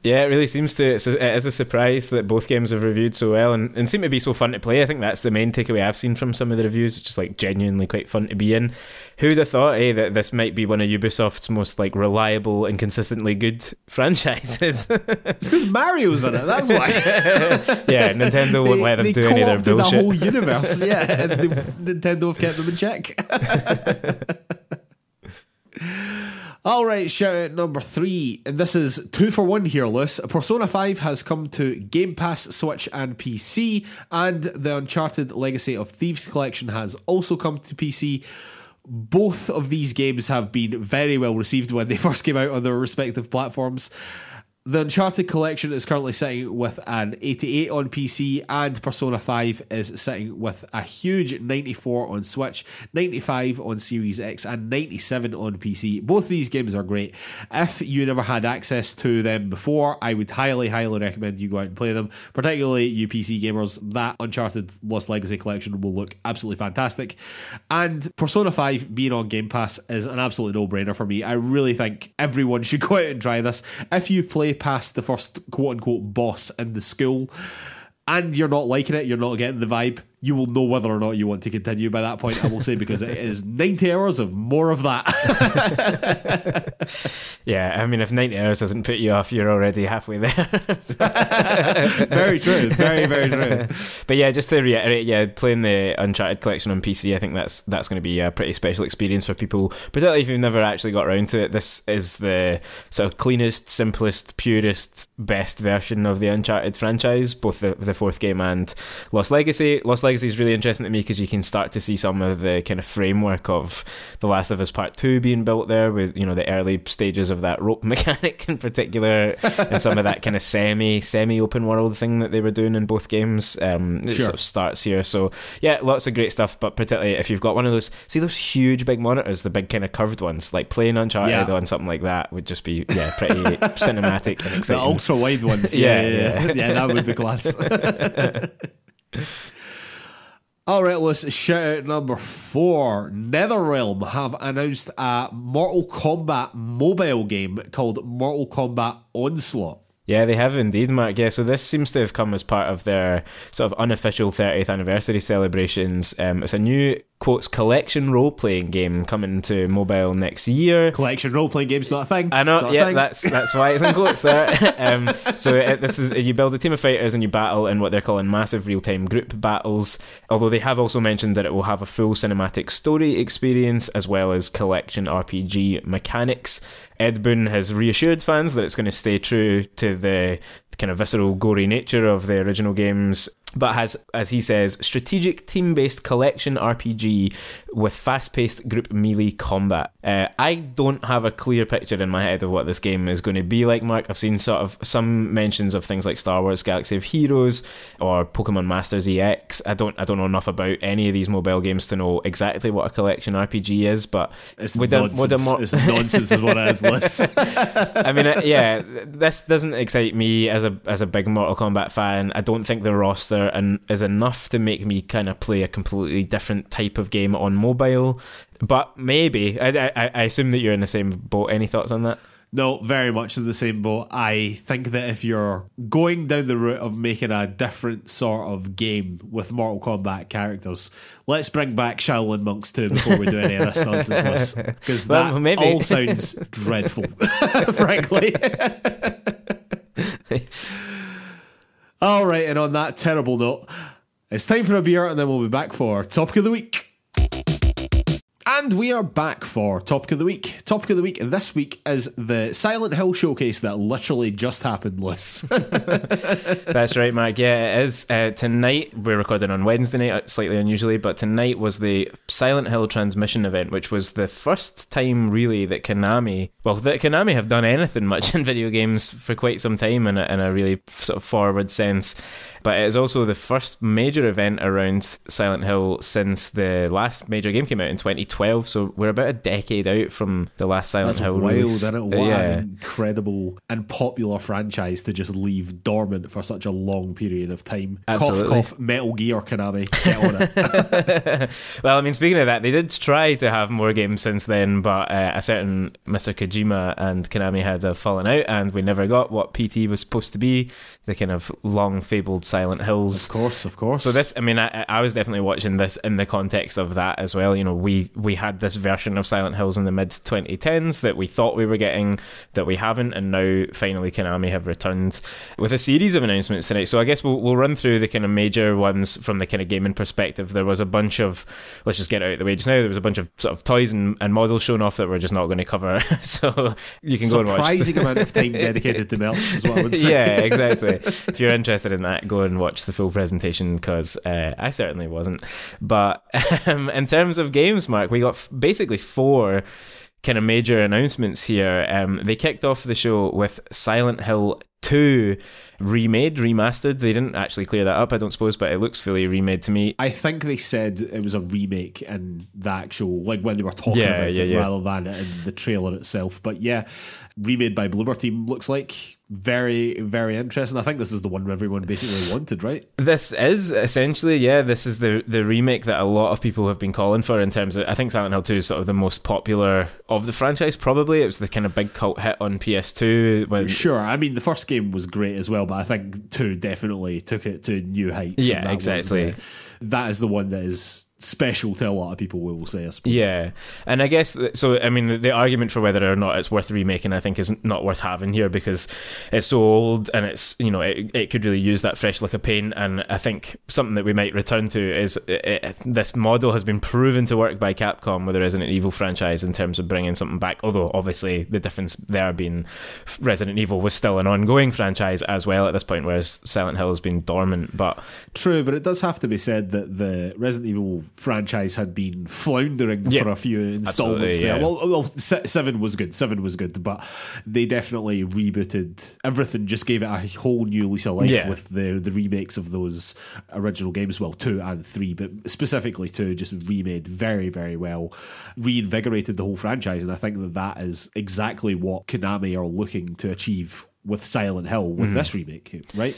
Yeah, it really seems to. It is a surprise that both games have reviewed so well and seem to be so fun to play. I think that's the main takeaway I've seen from some of the reviews. It's just like genuinely quite fun to be in. Who'd have thought, that this might be one of Ubisoft's most like reliable and consistently good franchises? It's because Mario's in it, that's why. Yeah, Nintendo won't let them do any of their bullshit. The whole universe, yeah, and Nintendo have kept them in check. Alright, shout out number 3, and this is 2 for 1 here, Lewis. Persona 5 has come to Game Pass, Switch and PC, and the Uncharted Legacy of Thieves collection has also come to PC. Both of these games have been very well received when they first came out on their respective platforms. The Uncharted Collection is currently sitting with an 88 on PC, and Persona 5 is sitting with a huge 94 on Switch, 95 on Series X, and 97 on PC. Both these games are great. If you never had access to them before, I would highly recommend you go out and play them, particularly you PC gamers. That Uncharted Lost Legacy Collection will look absolutely fantastic. And Persona 5 being on Game Pass is an absolute no-brainer for me. I really think everyone should go out and try this. If you play past the first quote-unquote boss in the school and you're not liking it, you're not getting the vibe, you will know whether or not you want to continue by that point, I will say, because it is 90 hours of more of that. Yeah, I mean, if 90 hours doesn't put you off, you're already halfway there. Very true, very true. But yeah, just to reiterate, playing the Uncharted Collection on PC, I think that's going to be a pretty special experience for people, particularly if you've never actually got around to it. This is the sort of cleanest, simplest, purest, best version of the Uncharted franchise, both the fourth game and Lost Legacy. Lost Legacy is really interesting to me because you can start to see some of the kind of framework of The Last of Us Part 2 being built there, with the early stages of that rope mechanic in particular, and some of that kind of semi open world thing that they were doing in both games. It sort of starts here. So yeah, lots of great stuff, but particularly if you've got one of those huge big monitors, the big kind of curved ones, like playing Uncharted on something like that would just be pretty cinematic and exciting. The ultra wide ones. Yeah, that would be class. Alright, let's shout out number 4. NetherRealm have announced a Mortal Kombat mobile game called Mortal Kombat Onslaught. Yeah, they have indeed, Mark. Yeah, so this seems to have come as part of their sort of unofficial 30th anniversary celebrations. It's a new, quotes, collection role-playing game coming to mobile next year. Collection role-playing game's not a thing. I know, that's why it's in quotes there. This is, you build a team of fighters and you battle in what they're calling massive real-time group battles, although they have also mentioned that it will have a full cinematic story experience as well as collection RPG mechanics. Ed Boon has reassured fans that it's going to stay true to the kind of visceral, gory nature of the original games, but has, as he says, strategic team-based collection RPG with fast-paced group melee combat. I don't have a clear picture in my head of what this game is going to be like, Mark. I've seen sort of some mentions of things like Star Wars Galaxy of Heroes or Pokemon Masters EX. I don't know enough about any of these mobile games to know exactly what a collection RPG is, but it's nonsense is what it is, Liz. I mean, this doesn't excite me as a big Mortal Kombat fan. I don't think the roster is enough to make me kind of play a completely different type of game on mobile, but maybe. I assume that you're in the same boat. Any thoughts on that? No, very much in the same boat. I think that if you're going down the route of making a different sort of game with Mortal Kombat characters, let's bring back Shaolin Monks too before we do any of this nonsense, because that all sounds dreadful, frankly. All right, and on that terrible note, it's time for a beer and then we'll be back for Topic of the Week. And we are back for Topic of the Week. Topic of the Week this week is the Silent Hill showcase that literally just happened, Lewis. That's right, Mark. Yeah, it is. Tonight, we're recording on Wednesday night, slightly unusually, but tonight was the Silent Hill transmission event, which was the first time, really, that Konami have done anything much in video games for quite some time in a really sort of forward sense. But it is also the first major event around Silent Hill since the last major game came out in 2012. So we're about a decade out from the last Silent Hill release. That's wild, isn't it? What an incredible and popular franchise to just leave dormant for such a long period of time. Absolutely. Cough, cough, Metal Gear, Konami. Get on it. Well, I mean, speaking of that, they did try to have more games since then, but a certain Mr. Kojima and Konami had a falling out, and we never got what PT was supposed to be, the kind of long-fabled Silent Hills. Of course. So this, I mean, I was definitely watching this in the context of that as well. You know, we had this version of Silent Hills in the mid-2010s that we thought we were getting, that we haven't, and now finally Konami have returned with a series of announcements tonight. So I guess we'll run through the kind of major ones from the kind of gaming perspective. There was a bunch of, let's just get it out of the way just now, there was a bunch of sort of toys and models shown off that we're just not going to cover. So you can go and watch. Surprising amount of time dedicated to merch is what I would say. Yeah, exactly. If you're interested in that, go and watch the full presentation, because I certainly wasn't. But in terms of games, Mark, we got basically 4 kind of major announcements here. They kicked off the show with Silent Hill 2 remastered. They didn't actually clear that up, I don't suppose, but it looks fully remade to me. I think they said it was a remake in the actual, like when they were talking about it, rather than in the trailer itself. But yeah, remade by Bloober Team looks like. Very, very interesting. I think this is the one everyone basically wanted, right? This is essentially, this is the remake that a lot of people have been calling for in terms of, I think Silent Hill 2 is sort of the most popular of the franchise, probably. It was the kind of big cult hit on PS2. Sure, I mean, the first game was great as well, but I think 2 definitely took it to new heights. Yeah, exactly. That is the one that is special to a lot of people, we will say, I suppose. Yeah, and I guess, so, I mean, the argument for whether or not it's worth remaking, I think, is not worth having here, because it's so old, and it's, you know, it could really use that fresh look of paint, and I think something that we might return to is this model has been proven to work by Capcom with the Resident Evil franchise in terms of bringing something back, although obviously the difference there being Resident Evil was still an ongoing franchise as well at this point, whereas Silent Hill has been dormant. But true, but it does have to be said that the Resident Evil franchise had been floundering for a few installments there. Yeah. Well, 7 was good, but they definitely rebooted everything, just gave it a whole new lease of life with the remakes of those original games. Well, 2 and 3, but specifically 2 just remade very, very well, reinvigorated the whole franchise, and I think that is exactly what Konami are looking to achieve with Silent Hill with this remake, right?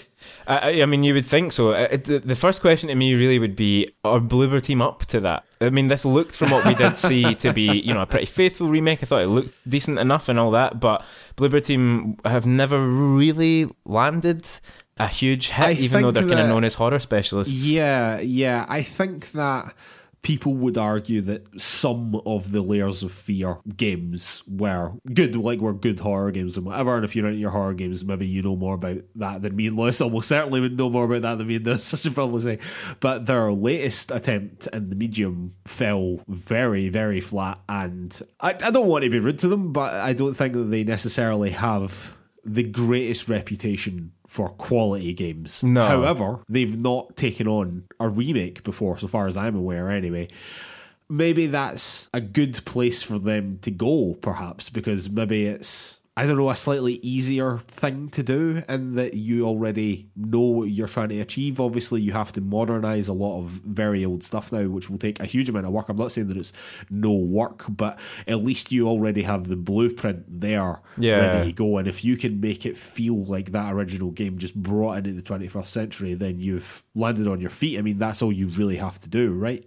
I mean, you would think so. The first question to me really would be, are Bloober Team up to that? I mean, this looked, from what we did see, to be, you know, a pretty faithful remake. I thought it looked decent enough and all that, but Bloober Team have never really landed a huge hit, even though they're kind of known as horror specialists. Yeah. I think that people would argue that some of the Layers of Fear games were good, like were good horror games and whatever, and if you're into your horror games, maybe you know more about that than me and Lewis. Almost certainly would know more about that than me and this, I should probably say. But their latest attempt in the medium fell very, very flat, and I don't want to be rude to them, but I don't think that they necessarily have the greatest reputation for quality games. No. However, they've not taken on a remake before, so far as I'm aware anyway. Maybe that's a good place for them to go, perhaps, because maybe it's, I don't know, a slightly easier thing to do, in that you already know what you're trying to achieve. Obviously, you have to modernise a lot of very old stuff now, which will take a huge amount of work. I'm not saying that it's no work, but at least you already have the blueprint there ready to go. And if you can make it feel like that original game just brought into the 21st century, then you've landed on your feet. I mean, that's all you really have to do, right?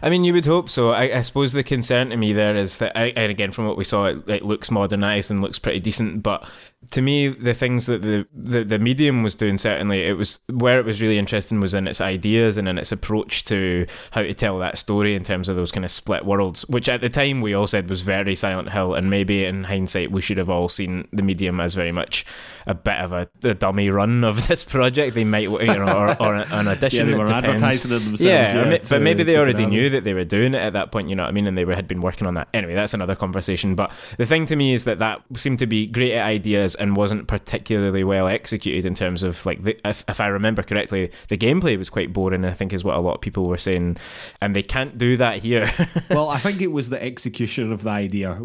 I mean, you would hope so. I suppose the concern to me there is that, and again, from what we saw, it looks modernised and looks pretty pretty decent, but to me, the things that the medium was doing, certainly, it was where it was really interesting was in its ideas and in its approach to how to tell that story in terms of those kind of split worlds, which at the time we all said was very Silent Hill, and maybe in hindsight we should have all seen the medium as very much a bit of a dummy run of this project. They might, or an audition. Yeah, they were advertising it themselves. Yeah, but maybe they already knew that they were doing it at that point, you know what I mean, and they had been working on that. Anyway, that's another conversation, but the thing to me is that seemed to be great at ideas and wasn't particularly well executed in terms of, like, if I remember correctly, the gameplay was quite boring, I think, is what a lot of people were saying, and they can't do that here. Well, I think it was the execution of the idea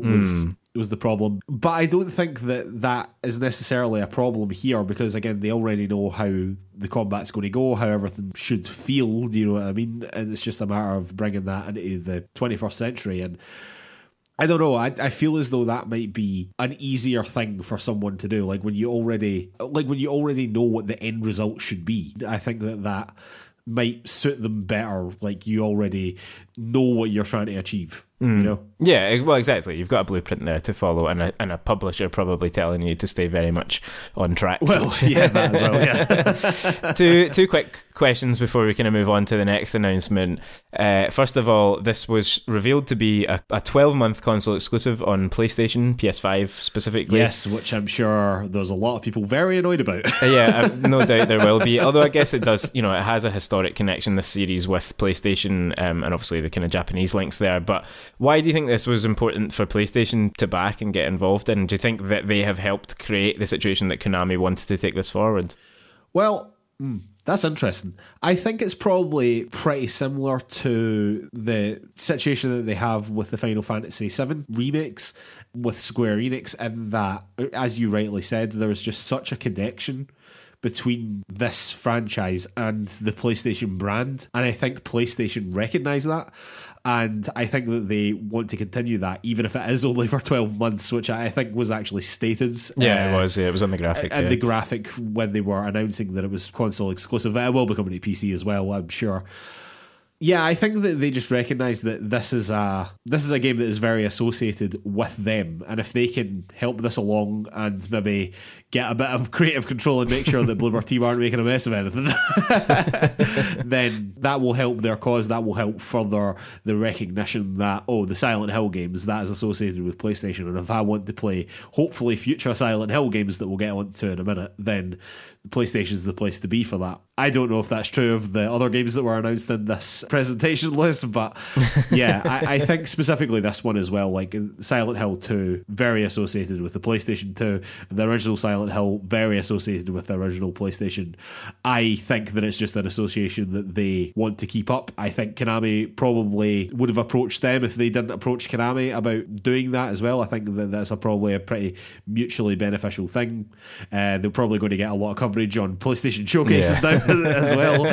was the problem, but I don't think that is necessarily a problem here, because again, they already know how the combat's going to go, how everything should feel, you know what I mean, and it's just a matter of bringing that into the 21st century. And I don't know, I feel as though that might be an easier thing for someone to do, when you already know what the end result should be. I think that might suit them better, like you already know what you're trying to achieve. You know? Yeah, well, exactly. You've got a blueprint there to follow, and a publisher probably telling you to stay very much on track. Well, yeah, that as well. Yeah. Two quick questions before we kind of move on to the next announcement. First of all, this was revealed to be a 12-month console exclusive on PlayStation, PS5 specifically. Yes, which I'm sure there's a lot of people very annoyed about. Yeah, no doubt there will be. Although I guess it does, it has a historic connection, this series, with PlayStation, and obviously the kind of Japanese links there. But why do you think this was important for PlayStation to back and get involved in? Do you think that they have helped create the situation that Konami wanted to take this forward? Well, that's interesting. I think it's probably pretty similar to the situation that they have with the Final Fantasy VII remakes with Square Enix, in that, as you rightly said, there was just such a connection between this franchise and the PlayStation brand, and I think PlayStation recognise that, and I think that they want to continue that, even if it is only for 12 months, which I think was actually stated. Yeah, it was. Yeah, it was on the graphic. And the graphic, when they were announcing that it was console exclusive, it will be coming to PC as well, I'm sure. Yeah, I think that they just recognise that this is a game that is very associated with them, and if they can help this along and maybe get a bit of creative control and make sure that Bloober Team aren't making a mess of anything, then that will help their cause. That will help further the recognition that, the Silent Hill games, that is associated with PlayStation, and if I want to play hopefully future Silent Hill games that we'll get onto in a minute, then PlayStation's the place to be for that. I don't know if that's true of the other games that were announced in this presentation list, but yeah, I think specifically this one as well, like Silent Hill 2, very associated with the PlayStation 2, and the original Silent Hill, very associated with the original PlayStation. I think that it's just an association that they want to keep up. I think Konami probably would have approached them if they didn't approach Konami about doing that as well. I think that that's probably a pretty mutually beneficial thing. They're probably going to get a lot of coverage on PlayStation showcases now as well,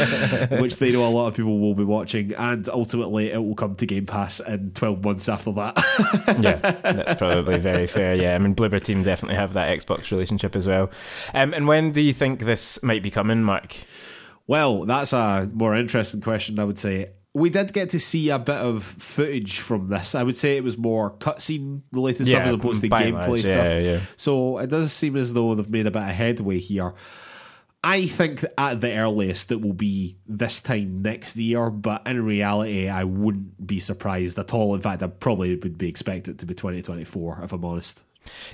which they know a lot of people will be watching, and ultimately it will come to Game Pass in 12 months after that. Yeah, that's probably very fair. Yeah, I mean, Bloober Team definitely have that Xbox relationship as well. And when do you think this might be coming, Mark? Well, that's a more interesting question, I would say. We did get to see a bit of footage from this. I would say it was more cutscene related stuff as opposed to gameplay stuff. Yeah. So it does seem as though they've made a bit of headway here. I think at the earliest it will be this time next year, but in reality I wouldn't be surprised at all. In fact, I probably would be expected to be 2024, if I'm honest.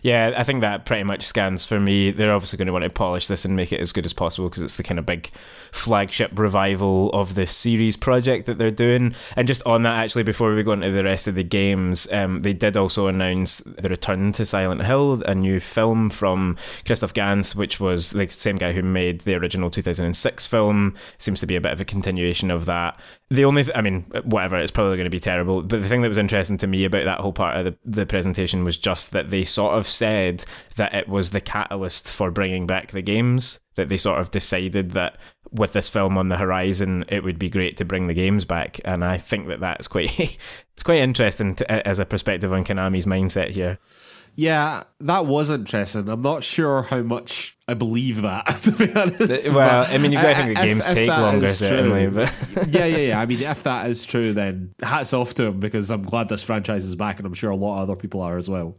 Yeah, I think that pretty much scans for me. They're obviously going to want to polish this and make it as good as possible because it's the kind of big flagship revival of the series project that they're doing. And just on that, actually, before we go into the rest of the games, they did also announce the return to Silent Hill, a new film from Christoph Gans, which was the same guy who made the original 2006 film. Seems to be a bit of a continuation of that. The only, whatever, it's probably going to be terrible. But the thing that was interesting to me about that whole part of the presentation was just that they sort of said that it was the catalyst for bringing back the games, that they sort of decided that with this film on the horizon, it would be great to bring the games back. And I think that that's quite, it's quite interesting as a perspective on Konami's mindset here. Yeah, that was interesting. I'm not sure how much I believe that, to be honest. Well, I mean, you've got to think the games take longer, certainly. But yeah. I mean, if that is true, then hats off to them, because I'm glad this franchise is back, and I'm sure a lot of other people are as well.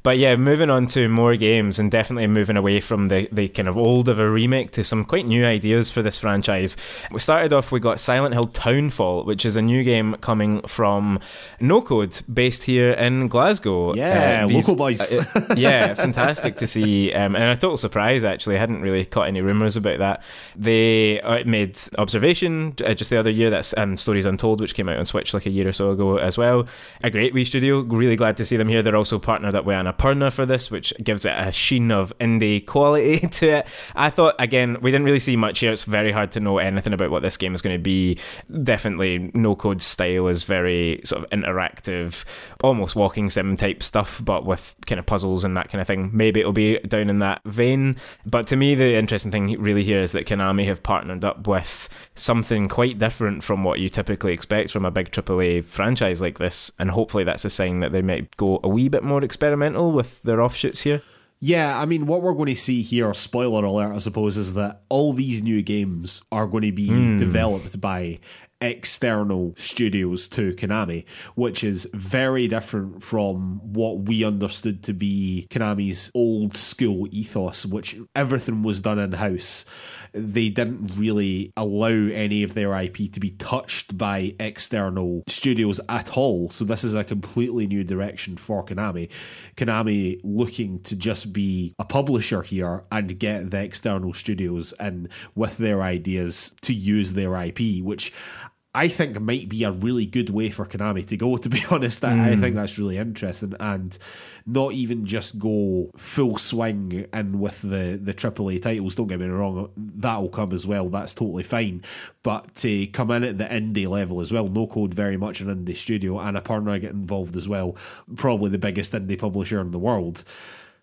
But yeah, moving on to more games and definitely moving away from the kind of old of a remake to some quite new ideas for this franchise. We started off, we got Silent Hill Townfall, which is a new game coming from No Code, based here in Glasgow. Yeah, local boys. Yeah, fantastic to see. And a total surprise, actually. I hadn't really caught any rumours about that. They made Observation just the other year, and Stories Untold, which came out on Switch like a year or so ago as well. A great wee studio. Really glad to see them here. They're also partnered up with Annapurna for this, which gives it a sheen of indie quality to it. I thought, again, we didn't really see much here. It's very hard to know anything about what this game is going to be. Definitely No Code style is very sort of interactive, almost walking sim type stuff, but with kind of puzzles and that kind of thing. Maybe it'll be down in that vein. But to me, the interesting thing really here is that Konami have partnered up with something quite different from what you typically expect from a big AAA franchise like this, and hopefully that's a sign that they might go a wee bit more experimental with their offshoots here. Yeah, I mean, what we're going to see here, spoiler alert, I suppose, is that all these new games are going to be developed by external studios to Konami, which is very different from what we understood to be Konami's old school ethos, which everything was done in-house. They didn't really allow any of their IP to be touched by external studios at all. So this is a completely new direction for Konami. Konami looking to just be a publisher here and get the external studios in with their ideas to use their IP, which I think might be a really good way for Konami to go, to be honest. I think that's really interesting, and not even just go full swing in with the AAA titles. Don't get me wrong, that'll come as well. That's totally fine. But to come in at the indie level as well, No Code very much an indie studio, and Annapurna get involved as well. Probably the biggest indie publisher in the world.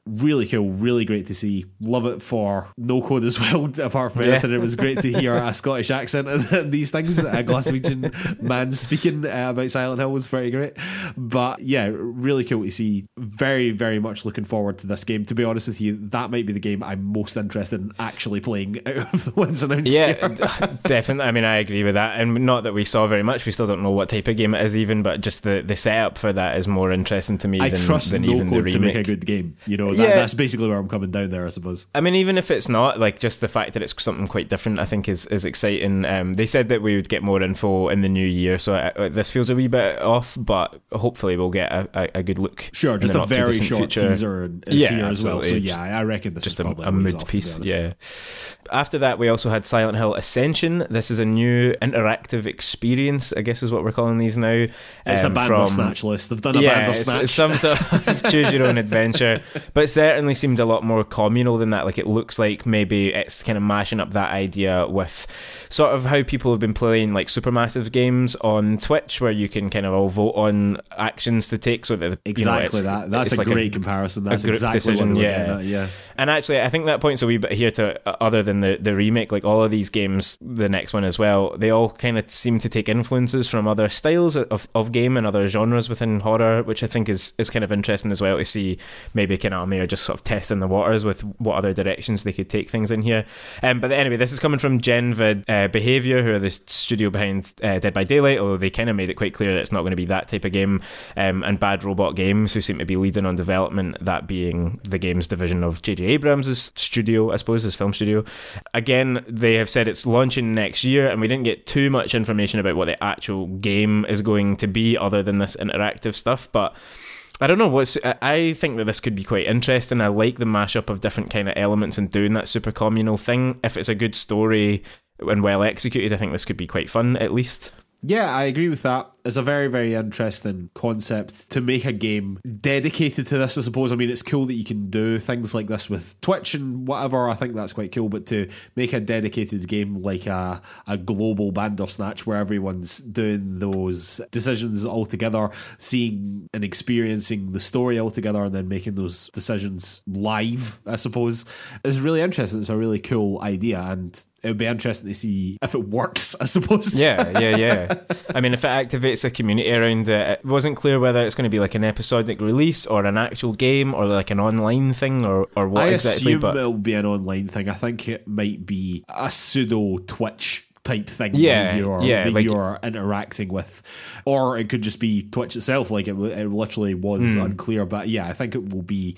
Really cool, really great to see. Love it for No Code as well, apart from anything. It was great to hear a Scottish accent and these things. A Glaswegian man speaking about Silent Hill was pretty great. But yeah, really cool to see. Very, very much looking forward to this game. To be honest with you, that might be the game I'm most interested in actually playing out of the ones announced here. Definitely. I mean, I agree with that. And not that we saw very much. We still don't know what type of game it is even, but just the setup for that is more interesting to me than even the remake. To make a good game, you know. That's basically where I'm coming down there, I suppose. I mean, even if it's not, like, just the fact that it's something quite different, I think is exciting. They said that we would get more info in the new year, so this feels a wee bit off, but hopefully we'll get a good look. Sure, just a very short teaser is here as well. So yeah, I reckon this just is probably a mood piece. Yeah. After that, we also had Silent Hill Ascension. This is a new interactive experience, I guess is what we're calling these now. It's a Bandersnatch list. They've done a Bandersnatch. It's some sort of choose your own adventure, but certainly seemed a lot more communal than that. Like, it looks like maybe it's kind of mashing up that idea with sort of how people have been playing like Supermassive games on Twitch, where you can kind of all vote on actions to take. So that that's a like great comparison. That's a group exactly decision. Yeah. And actually, I think that points a wee bit here to other than the remake. Like, all of these games, the next one as well, they all kind of seem to take influences from other styles of game and other genres within horror, which I think is kind of interesting as well to see. Maybe Konami are just sort of testing the waters with what other directions they could take things in here. But anyway, this is coming from Genvid Behaviour, who are the studio behind Dead by Daylight, although they kind of made it quite clear that it's not going to be that type of game, and Bad Robot Games, who seem to be leading on development, that being the games division of J.J. Abrams' studio, I suppose, his film studio. Again, they have said it's launching next year, and we didn't get too much information about what the actual game is going to be other than this interactive stuff, but I don't know. I think that this could be quite interesting. I like the mashup of different kind of elements and doing that super communal thing. If it's a good story and well executed, I think this could be quite fun, at least. Yeah, I agree with that. It's a very, very interesting concept to make a game dedicated to this, I suppose. I mean, it's cool that you can do things like this with Twitch and whatever. I think that's quite cool. But to make a dedicated game like a global Bandersnatch where everyone's doing those decisions all together, seeing and experiencing the story all together, and then making those decisions live, I suppose, is really interesting. It's a really cool idea, and it would be interesting to see if it works, I suppose. Yeah. I mean, if it activates a community around it, it wasn't clear whether it's going to be like an episodic release or an actual game or like an online thing or what exactly. I assume it'll be an online thing. I think it might be a pseudo Twitch type thing Yeah, that you're interacting with, or it could just be Twitch itself. Like it literally was unclear, but yeah, I think it will be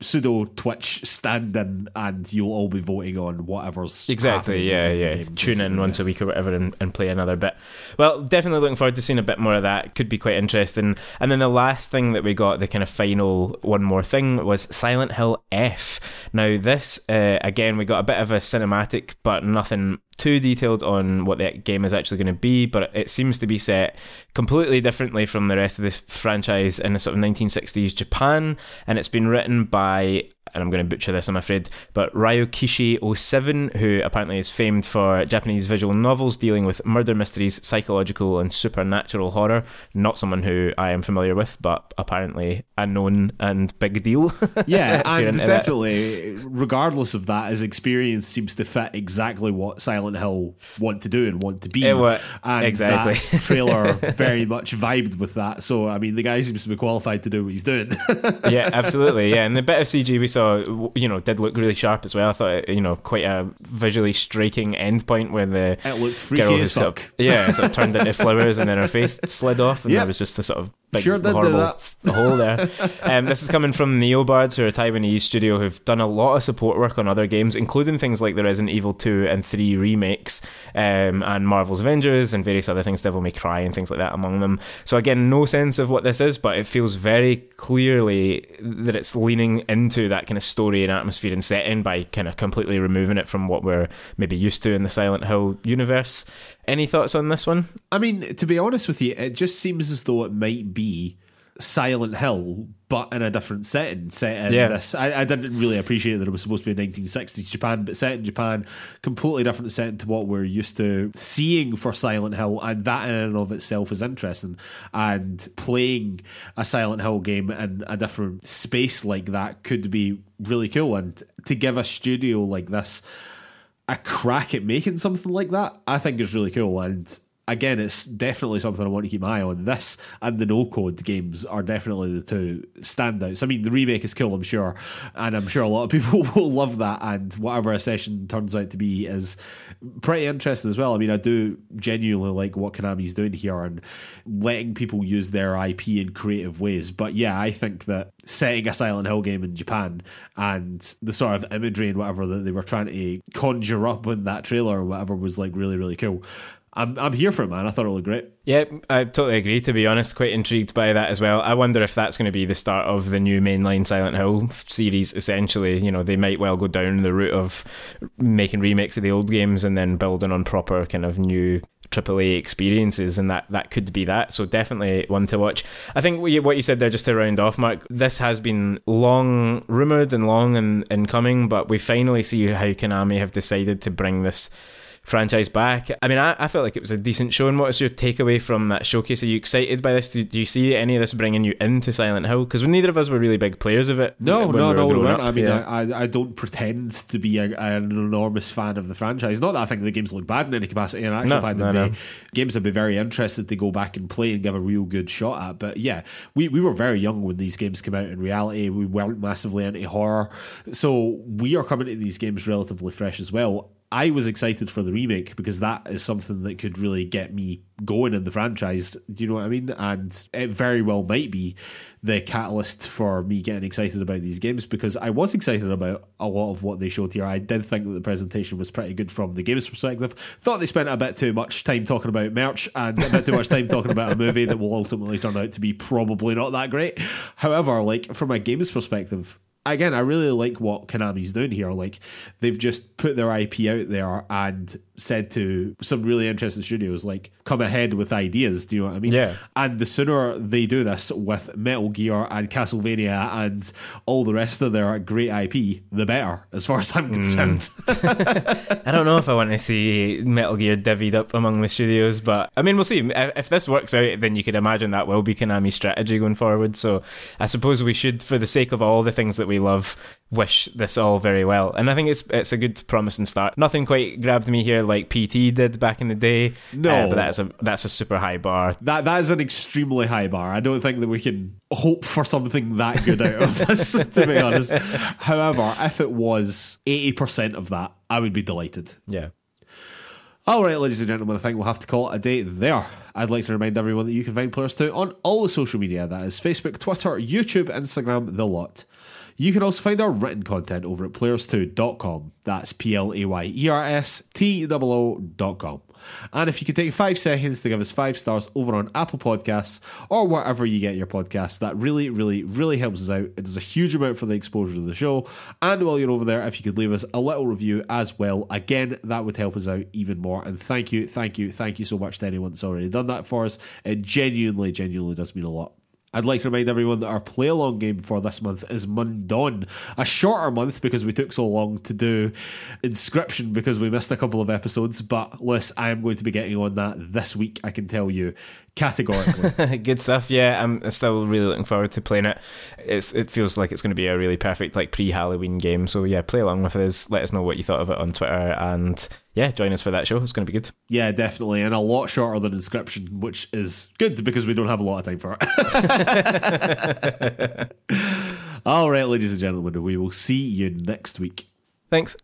pseudo Twitch stand-in, and you'll all be voting on whatever's exactly. Yeah. Tune in once a week or whatever and play another bit. Well, definitely looking forward to seeing a bit more of that. Could be quite interesting. And then the last thing that we got, the kind of final one more thing, was Silent Hill F. Now this, again, we got a bit of a cinematic, but nothing too detailed on what the game is actually going to be, but it seems to be set completely differently from the rest of this franchise in a sort of 1960s Japan, and it's been written by, and I'm going to butcher this I'm afraid, but Ryokishi 07, who apparently is famed for Japanese visual novels dealing with murder mysteries, psychological and supernatural horror. Not someone who I am familiar with, but apparently a known and big deal. Yeah, and definitely, regardless of that, his experience seems to fit exactly what Silent Hill want to do and want to be. And exactly. That trailer very much vibed with that. So, I mean, the guy seems to be qualified to do what he's doing. Yeah, absolutely. Yeah, and the bit of CG we saw, did look really sharp as well. I thought, quite a visually striking end point where the it looked freaky girl as fuck. Sort of turned into flowers and then her face slid off, and there was just the sort of big horrible hole there. This is coming from Neobards, who are a Taiwanese studio who've done a lot of support work on other games, including things like the Resident Evil 2 and 3 remakes, and Marvel's Avengers and various other things, Devil May Cry and things like that among them. So again, no sense of what this is, but it feels very clearly that it's leaning into that kind of story and atmosphere and setting by kind of completely removing it from what we're maybe used to in the Silent Hill universe. Any thoughts on this one? I mean, to be honest with you, it just seems as though it might be Silent Hill, but in a different setting. This, I didn't really appreciate that it was supposed to be 1960s Japan, but set in Japan, completely different setting to what we're used to seeing for Silent Hill, and that in and of itself is interesting. And playing a Silent Hill game in a different space like that could be really cool. And to give a studio like this a crack at making something like that, I think is really cool. And again, it's definitely something I want to keep my eye on. This and the no-code games are definitely the two standouts. I mean, the remake is cool, I'm sure, and I'm sure a lot of people will love that, and whatever a session turns out to be is pretty interesting as well. I mean, I do genuinely like what Konami's doing here and letting people use their IP in creative ways. But yeah, I think that setting a Silent Hill game in Japan and the sort of imagery and whatever that they were trying to conjure up in that trailer or whatever was like really, really cool. I'm here for it, man. I thought it looked great. Yeah, I totally agree, to be honest. Quite intrigued by that as well. I wonder if that's going to be the start of the new mainline Silent Hill series, essentially. They might well go down the route of making remakes of the old games and then building on proper kind of new AAA experiences, and that could be that. So definitely one to watch. I think what you said there, just to round off, Mark, this has been long rumoured and long in coming, but we finally see how Konami have decided to bring this franchise back. I mean, I felt like it was a decent show. And what is your takeaway from that showcase? Are you excited by this? Do you see any of this bringing you into Silent Hill? Because neither of us were really big players of it. No, we weren't. I mean, I don't pretend to be an enormous fan of the franchise. Not that I think the games look bad in any capacity, and I actually find them games I'd be very interested to go back and play and give a real good shot at. But yeah, we were very young when these games came out. In reality, we weren't massively into horror, so we are coming to these games relatively fresh as well. I was excited for the remake because that is something that could really get me going in the franchise. Do you know what I mean? And it very well might be the catalyst for me getting excited about these games, because I was excited about a lot of what they showed here. I did think that the presentation was pretty good from the game's perspective. Thought they spent a bit too much time talking about merch and a bit too much time talking about a movie that will ultimately turn out to be probably not that great. However, like from a game's perspective, again, I really like what Konami's doing here. Like, they've just put their IP out there and said to some really interesting studios, like, come ahead with ideas. Do you know what I mean? Yeah. And the sooner they do this with Metal Gear and Castlevania and all the rest of their great IP, the better, as far as I'm concerned. I don't know if I want to see Metal Gear divvied up among the studios, but I mean, we'll see. If this works out, then you could imagine that will be Konami's strategy going forward. So I suppose we should, for the sake of all the things that we love, wish this all very well. And I think it's a good promising start. Nothing quite grabbed me here like PT did back in the day. No, but that's a super high bar. That is an extremely high bar. I don't think that we can hope for something that good out of this, to be honest. However, if it was 80% of that, I would be delighted. Yeah. Alright, ladies and gentlemen, I think we'll have to call it a day there. I'd like to remind everyone that you can find PlayersToo on all the social media, that is Facebook, Twitter, YouTube, Instagram, the lot. You can also find our written content over at PlayersToo.com. That's PlayerStoo.com. And if you could take 5 seconds to give us 5 stars over on Apple Podcasts or wherever you get your podcasts, that really, really, really helps us out. It does a huge amount for the exposure to the show. And while you're over there, if you could leave us a little review as well, again, that would help us out even more. And thank you so much to anyone that's already done that for us. It genuinely does mean a lot. I'd like to remind everyone that our play-along game for this month is Mundon. A shorter month because we took so long to do Inscription because we missed a couple of episodes. But Liz, I am going to be getting on that this week, I can tell you, categorically. Good stuff, yeah. I'm still really looking forward to playing it. It feels like it's going to be a really perfect pre-Halloween game. So yeah, play along with us. Let us know what you thought of it on Twitter. And yeah, join us for that show. It's going to be good. Yeah, definitely. And a lot shorter than Inscription, which is good because we don't have a lot of time for it. All right, ladies and gentlemen, we will see you next week. Thanks.